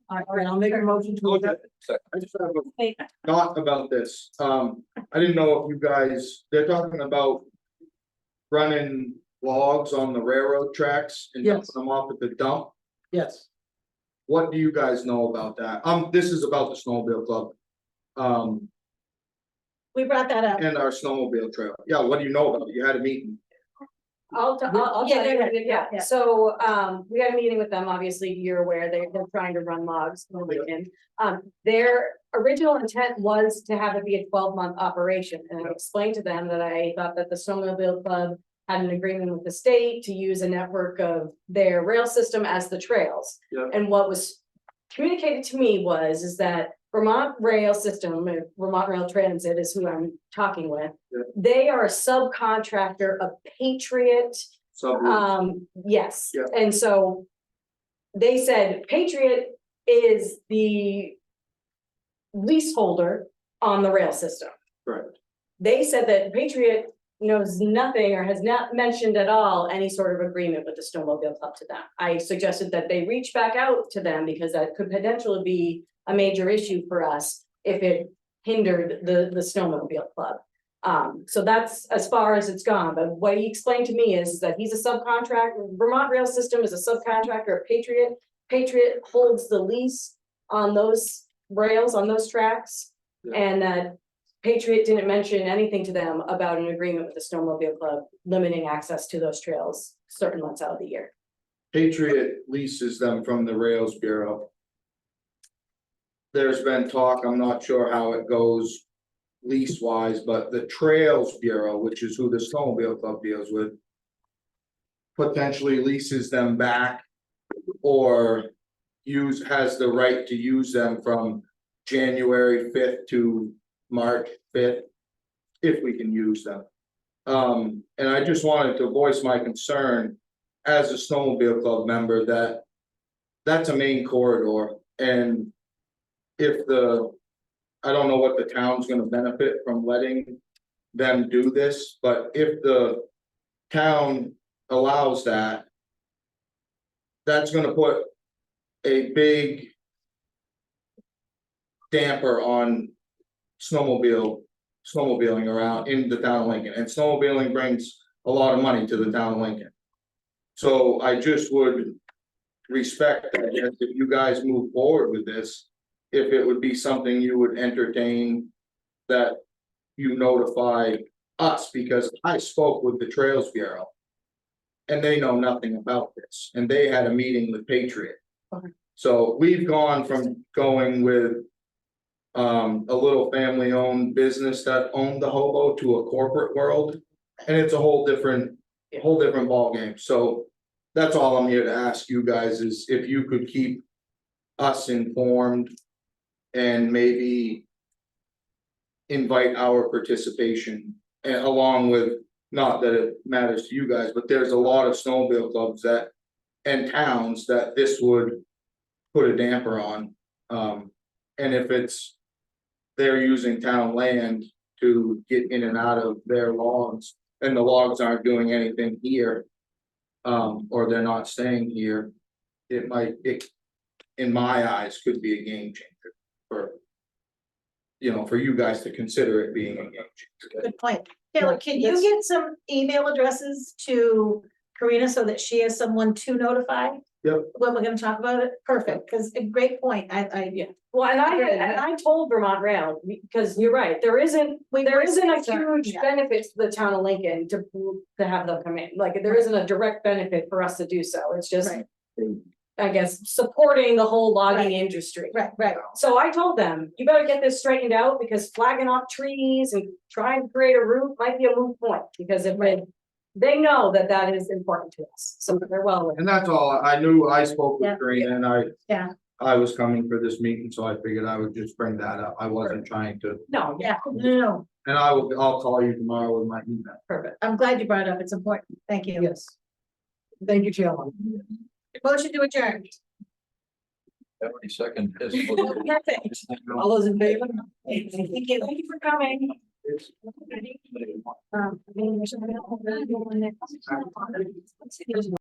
All right, I'll make a motion to. Okay. I just have a thought about this. I didn't know if you guys, they're talking about running logs on the railroad tracks and dumping Yes. them off at the dump. Yes. What do you guys know about that? This is about the snowmobile club. we brought that up. and our snowmobile trail. Yeah, what do you know about it? You had a meeting. I'll Yeah, tell you, go ahead. yeah, Yeah. so, we had a meeting with them, obviously, you're aware, they're trying to run logs. Their original intent was to have it be a 12-month operation, and I explained to them that I thought that the Snowmobile Club had an agreement with the state to use a network of their rail system as the trails. Yeah. And what was communicated to me is that Vermont Rail System, Vermont Rail Transit is who I'm talking with. Yeah. They are a subcontractor of Patriot. Yes, Yeah. and so they said Patriot is the leaseholder on the rail system. Correct. They said that Patriot knows nothing or has not mentioned at all any sort of agreement with the Snowmobile Club to them. I suggested that they reach back out to them because that could potentially be a major issue for us if it hindered the Snowmobile Club. So that's as far as it's gone, but what he explained to me is that he's a subcontractor, Vermont Rail System is a subcontractor of Patriot. Patriot holds the lease on those rails, on those tracks. And that Patriot didn't mention anything to them about an agreement with the Snowmobile Club limiting access to those trails certain months out of the year. Patriot leases them from the Rails Bureau. There's been talk, I'm not sure how it goes lease wise, but the Trails Bureau, which is who the Snowmobile Club deals with, potentially leases them back or has the right to use them from January 5th to March 5th, if we can use them. And I just wanted to voice my concern as a Snowmobile Club member that that's a main corridor, and if I don't know what the town's gonna benefit from letting them do this, but if the town allows that, that's gonna put a big damper on snowmobiling around in the town of Lincoln, and snowmobiling brings a lot of money to the town of Lincoln. So I just would respect, I guess, if you guys move forward with this, if it would be something you would entertain, that you notify us, because I spoke with the Trails Bureau. And they know nothing about this, and they had a meeting with Patriot. Okay. So we've gone from going with a little family-owned business that owned the hobo to a corporate world, and it's a whole different ballgame. So that's all I'm here to ask you guys is if you could keep us informed and maybe invite our participation, and along with, not that it matters to you guys, but there's a lot of snowmobile clubs and towns that this would put a damper on. And if they're using town land to get in and out of their logs, and the logs aren't doing anything here, or they're not staying here, it, in my eyes, could be a game changer for, for you guys to consider it being a game changer. Good point. Taylor, can you get some email addresses to Karina so that she has someone to notify? Yep. When we're gonna talk about it? Perfect, because a great point. Yeah. Well, and I told Vermont Rail, because you're right, there isn't a huge Yeah. benefit to the town of Lincoln to have them come in. Like, there isn't a direct benefit for us to do so. It's just, Right. I guess, supporting the whole logging Right. industry. Right. So I told them, you better get this straightened out, because flagging off trees and trying to create a route might be a moot point, because they know that is important to us, so they're well aware. And that's all, I spoke Yeah. with Karina, and Yeah. I was coming for this meeting, so I figured I would just bring that up. I wasn't trying to, No, Yeah, no, and I'll call you tomorrow with my email. perfect. I'm glad you brought it up. It's important. Thank you. Yes. Thank you, Chairman. Motion to adjourn. 72nd. Perfect. All those in favor? Thank you. Thank you for coming.